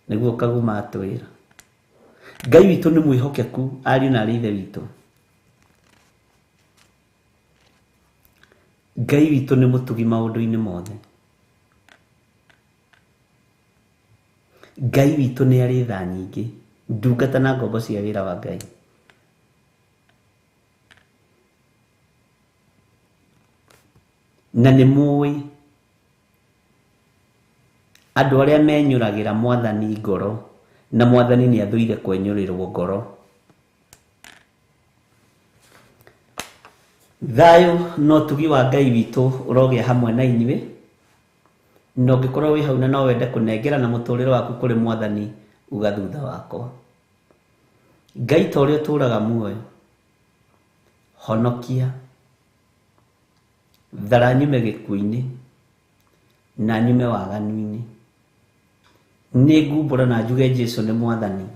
Nĩguo kaguma atwĩra. Ngai witũ nĩ mwĩhokeku ariũ na ithe witũ. Ngai witũ nĩ mũtugi maũndũ-inĩ mothe. Ngai witũ nĩ arĩ tha nyingĩ. Ndungata na ngombo cia wĩra wa Ngai. Na nĩ mũĩ andũ arĩa menyũragĩra Mwathani ngoro na Mwathani nĩ athũire kwenyũrĩrwo ngoro. Thayũ no tugi wa Ngai witũ ũrogĩa hamwe na inyuĩ. Na ũngĩkorwo wĩ hau na no wende kũnengera na mũtũrĩre waku kũrĩ Mwathani uga thutha wakwa. Ngai ta ũrĩa ũtũũraga muoyo, honokia, thara nyume gĩkuũ-inĩ na nyume waganu-inĩ. Nĩ ngumbũra na njuge Jesũ nĩ Mwathani.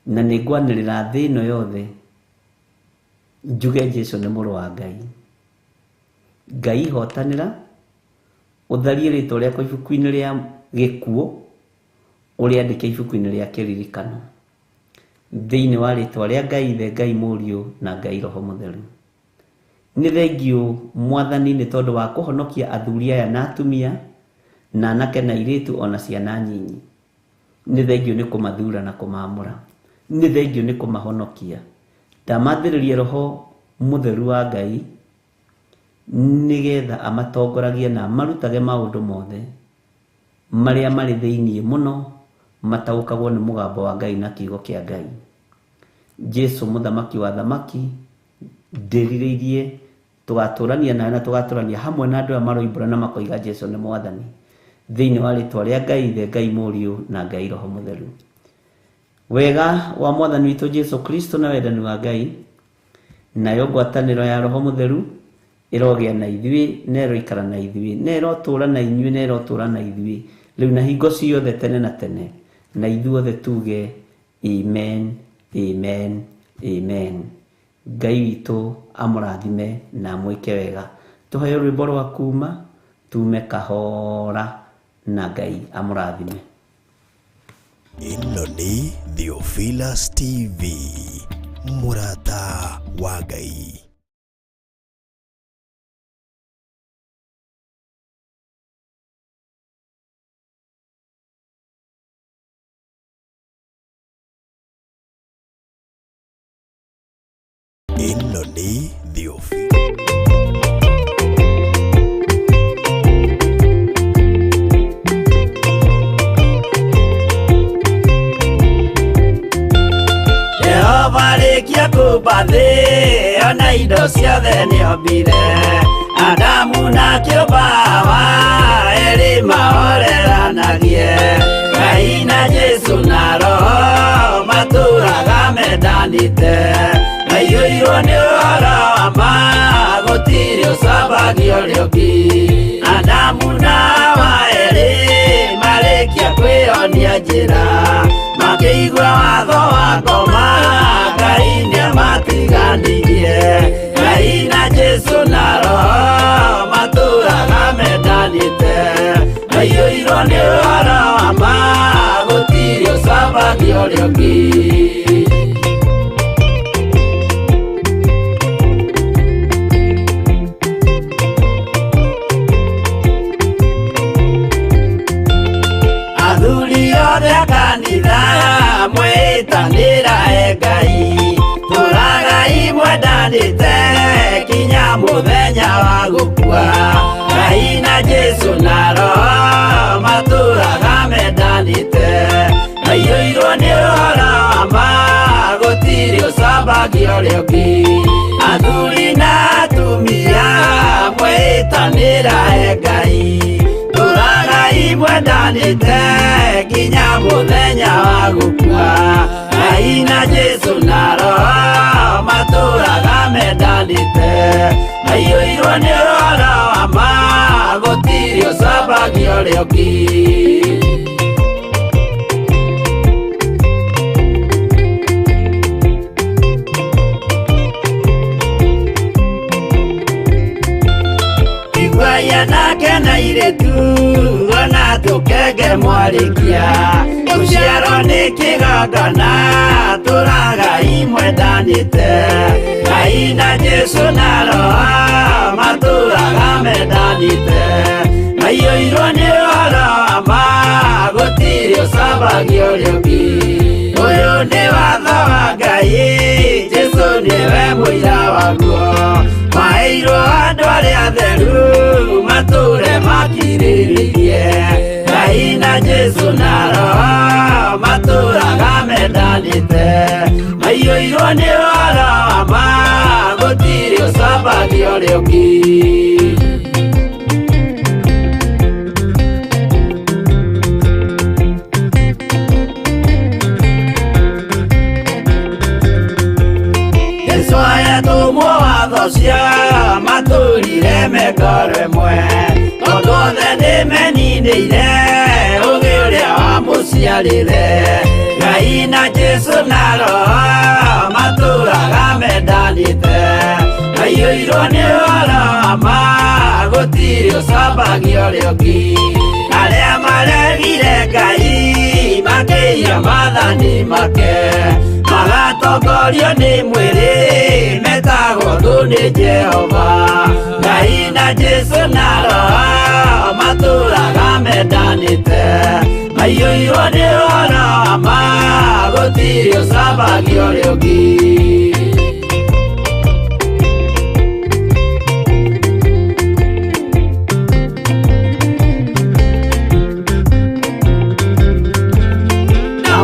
Na nĩ ngwanĩrĩra thĩ ĩno yothe njuge Jesu nĩ mũrũ wa Ngai. Ngai hotanĩra, ũtharie rĩtwa rĩakwa ibuku-inĩ rĩa gĩkuũ, ũrĩandĩke ibuku-inĩ rĩa kĩririkano, thĩinĩ wa rĩtwa rĩa Ngai Ithe, Ngai Mũriũ na Ngai Roho Mũtheru. Nĩ thengiũ Mwathani nĩ tondũ wa kũhonokia athuri aya na atumia na anake na airĩtu ona ciana nyinyi. Nĩ thengiũ nĩ kũmathura na kũmaamũra. Nĩ thengiũ nĩ kũmahonokia. Ndamathĩrĩrie Roho Mũtheru wa Ngai nĩgetha amatongoragie na marutage maũndũ mothe marĩa marĩ thĩinĩ mũno, mataũkagwo nĩ mũgambo wa Ngai na kiugo kĩa Ngai. Jesu mũthamaki wa thamaki, ndĩrirĩirie tũgatũrania nawe na tũgatũrania hamwe na andũ arĩa maroimbũra na makoiga Jesu nĩ Mwathani, thĩinĩ wa rĩtwa rĩa Ngai Ithe, Ngai Mũriũ na Ngai Roho Mũtheru. Wega wa Mwathani witũ Jesu Kristo na wendani wa Ngai nayo ngwatanĩro ya Roho Mũtheru ĩrogĩa na ithuĩ, na ĩroikara na ithuĩ, na ĩrotũũra na inyuĩ, na ĩrotũũra na ithuĩ rĩu na hingo ciothe tene na tene, na ithuothe tuge amen, amen, amen. Ngai witũ amũrathime na mwĩke wega. Tũheo rwĩmbo rwa kuuma tume kahora na Ngai amũrathime. Ĩno nĩ Theophilus TV, mũrata wa Ngai. Ĩno nĩ Theophilus. Varĩkia kũmba thĩ ona indo ciothe nĩombire, Adamu na kĩũmba Hawa erĩ mahoreranagie. Ngai na Jesu na Roho matũũraga mendanĩte, maiyũirwo nĩ ũhoro wa ma, gũtirĩ ũcambagio ũrĩa ũngĩ. Adamu na Hawa erĩ marĩkia kwĩyonia njĩra, makĩigua watho wa ngoma, Ngai nĩamatiganirie. Ngai na Jesu na Roho matũũraga mendanĩte, maiyũirwo nĩ ũhoro wa ma, gũtirĩ ũcambagio ũrĩa ũngĩ. Athuri othe a kanitha mwĩtanĩra Ngai, tũũragai mwendanĩte kinya mũthenya wa gũkua. Ngai na Jesu na Roho matũũraga mendanĩte, maiyũirwo nĩ ũhoro wa ma, gũtirĩ ũcambagio ũrĩa ũngĩ. Athuri na atumia mwĩtanĩra Ngai, tũũragai mwendanĩte kinya mũthenya wa gũkua. Ngai na Jesu na Roho matũũraga mendanĩte, maiyũirwo nĩ ũhoro wa ma, gũtirĩ ũcambagio ũrĩa ũngĩ. Igwaya nake na airĩtu ona tũkenge mwarĩkia, gũciarwo nĩ kĩgongona tũũragai mwendanĩte. Ngai na Jesu na Roho matũũraga mendanĩte, maiyũirwo nĩ ũhoro wa ma, gũtirĩ ũcambagio ũrĩa ũngĩ. Ũyũ nĩ watho wa Ngai, Jesu nĩwe mũira waguo, maheirwo andũ arĩa atheru matũũre makirĩrĩirie. Ngai na Jesu na Roho matũũraga mendanĩte, maiyũirwo nĩ ũhoro wa ma, gũtirĩ ũcambagio ũrĩa ũngĩ. Jesu ayatũmwo watho cia matũũrire mengoro ĩmwe, tondũ othe nĩmeninĩire ũũgĩ ũrĩa wamũciarire. Ngai na Jesu na Roho matũũraga mendanĩte, mendanite aiyũirwo nĩ ũhoro ma gũtirĩ ũcambagio rĩũngi arĩa maregire Ngai makĩiya maathani make magatongorio nĩ mwĩrĩ metagwo thũ nĩ Jehova Ngai na Jesũ na Roho matũũraga mendanĩte aiyũirwo nĩ ũhoro ma gũtirĩ ũcambagio rĩũngi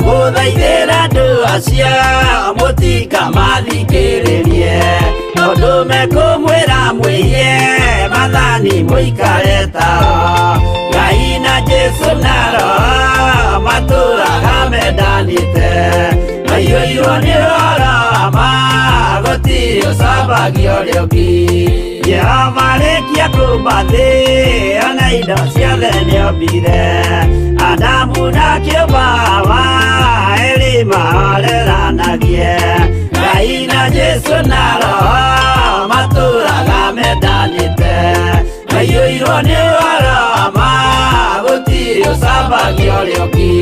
Mũthaithĩra andũ acio mũtikamathikĩrĩrie tondũ mekũmwĩra mwĩhie maathani mũikare tao Ngai na Jesũ na Roho matũũraga mendanĩte aiyũirwo nĩ ũhoro ma gũtirĩ ũcambagio rĩũngi Jehova rĩkia kũmba thĩ ona indo ciothe nĩombire Adamu na kĩũmba Hawa erĩ mahoreranagie Ngai na Jesũ na Roho matũũraga mendanĩte aiyũirwo nĩ ũhoro ma gũtirĩ ũcambagio rĩũngi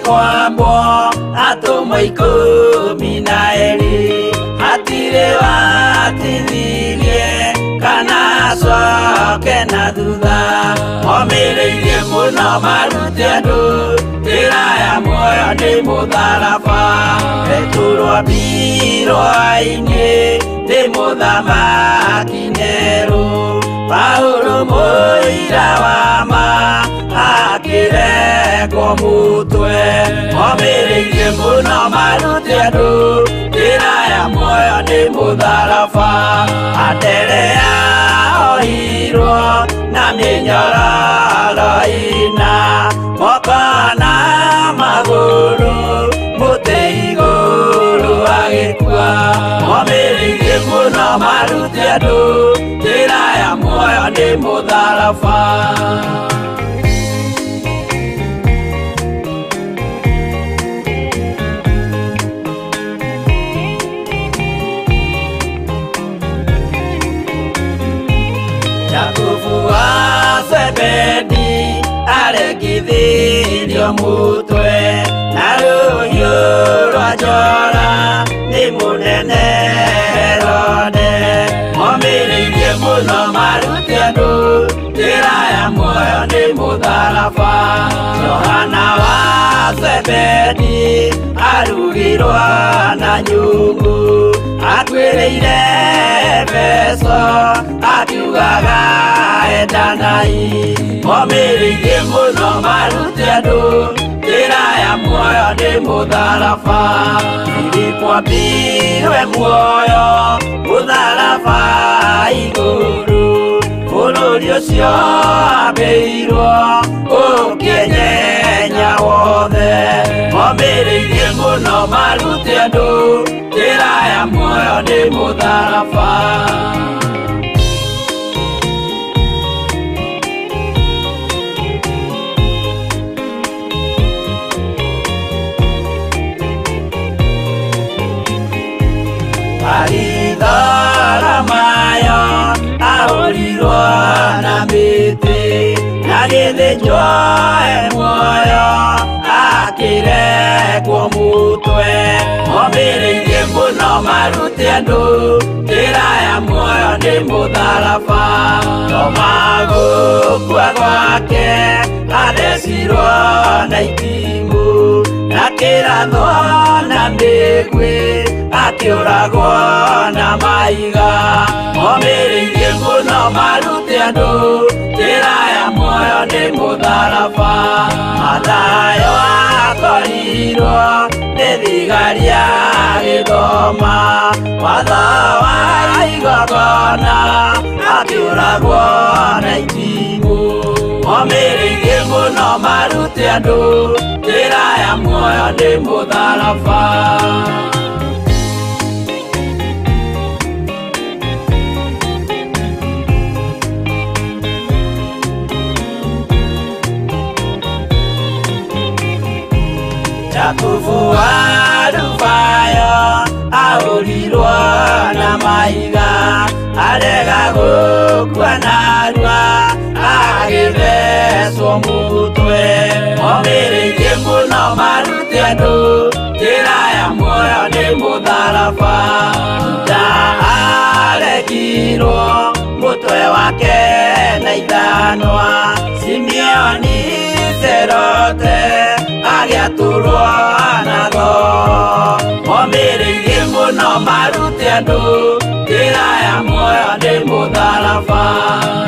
kwambwo atũmwo 12 hatirĩ watithirie kana acoke na thutha momĩrĩirie mũno marute andũ njĩra ya muoyo nĩ mũtharaba rĩtũrwo mbirwa-inĩ nĩ mũthamaki Nero Paulo mũira wa ma akĩrengwo mũtwe momĩrĩirie mũno marute andũ njĩra ya muoyo nĩ mũtharaba Anderea ohirwo na mĩnyororo ina moko na magũrũ mũtĩ igũrũ agĩkua momĩrĩirie mũno marute andũ njĩra ya muoyo nĩ mũtharaba Zebedi aregithirio mũtwe na rũhiũ rwa njora nĩ mũnene Herode momĩrĩirie mũno marute andũ njĩra ya muoyo nĩ mũtharaba Johana wa Zebedi arugirwo na nyũngũ atuĩrĩire Efeso akiugaga endanai momĩrĩirie mũno marute andũ njĩra ya muoyo nĩ mũtharaba Filipo ambirwe muoyo mũtharaba igũrũ bũrũri ũcio ambĩirwo ũkĩnyenya wothe momĩrĩirie mũno marute andũ njĩra ya muoyo nĩ mũtharaba Mayo ahorirwo na mĩtĩ na gĩthĩnjwo muoyo akĩrengwo mũtwe momĩrĩirie mũno marute andũ njĩra ya muoyo nĩ mũtharaba Toma gũkua gwake athecirwo na itimũ nake irathwo na mĩgwĩ akĩũragwo na maiga momĩrĩirie mũno marute andũ njĩra ya muoyo nĩ mũtharaba Mathayo akorirwo nĩ thigari agĩthoma watho wa igongona akĩũragwo na itimũ momĩrĩirie mũno marute andũ njĩra ya muoyo nĩ mũtharaba Jakubu wa Rufayo ahũrirwo na maiga arega gũkua narua agĩthecwo mũtwe momĩrĩirie mũno marute andũ njĩra ya muoyo nĩ mũtharaba Juda arekirwo mũtwe wake na ithanwa Simeoni Zelote agĩatũrwo nago momĩrĩirie mũno marute andũ njĩra ya muoyo nĩ mũtharaba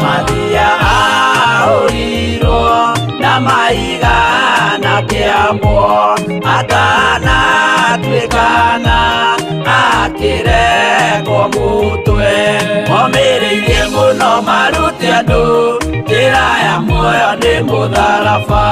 Mathia ahũrirwo na maiga na kĩambo atanatuĩkana akĩrekwo mũtwe momĩrĩirie mũno marute andũ njĩra ya muoyo nĩ mũtharaba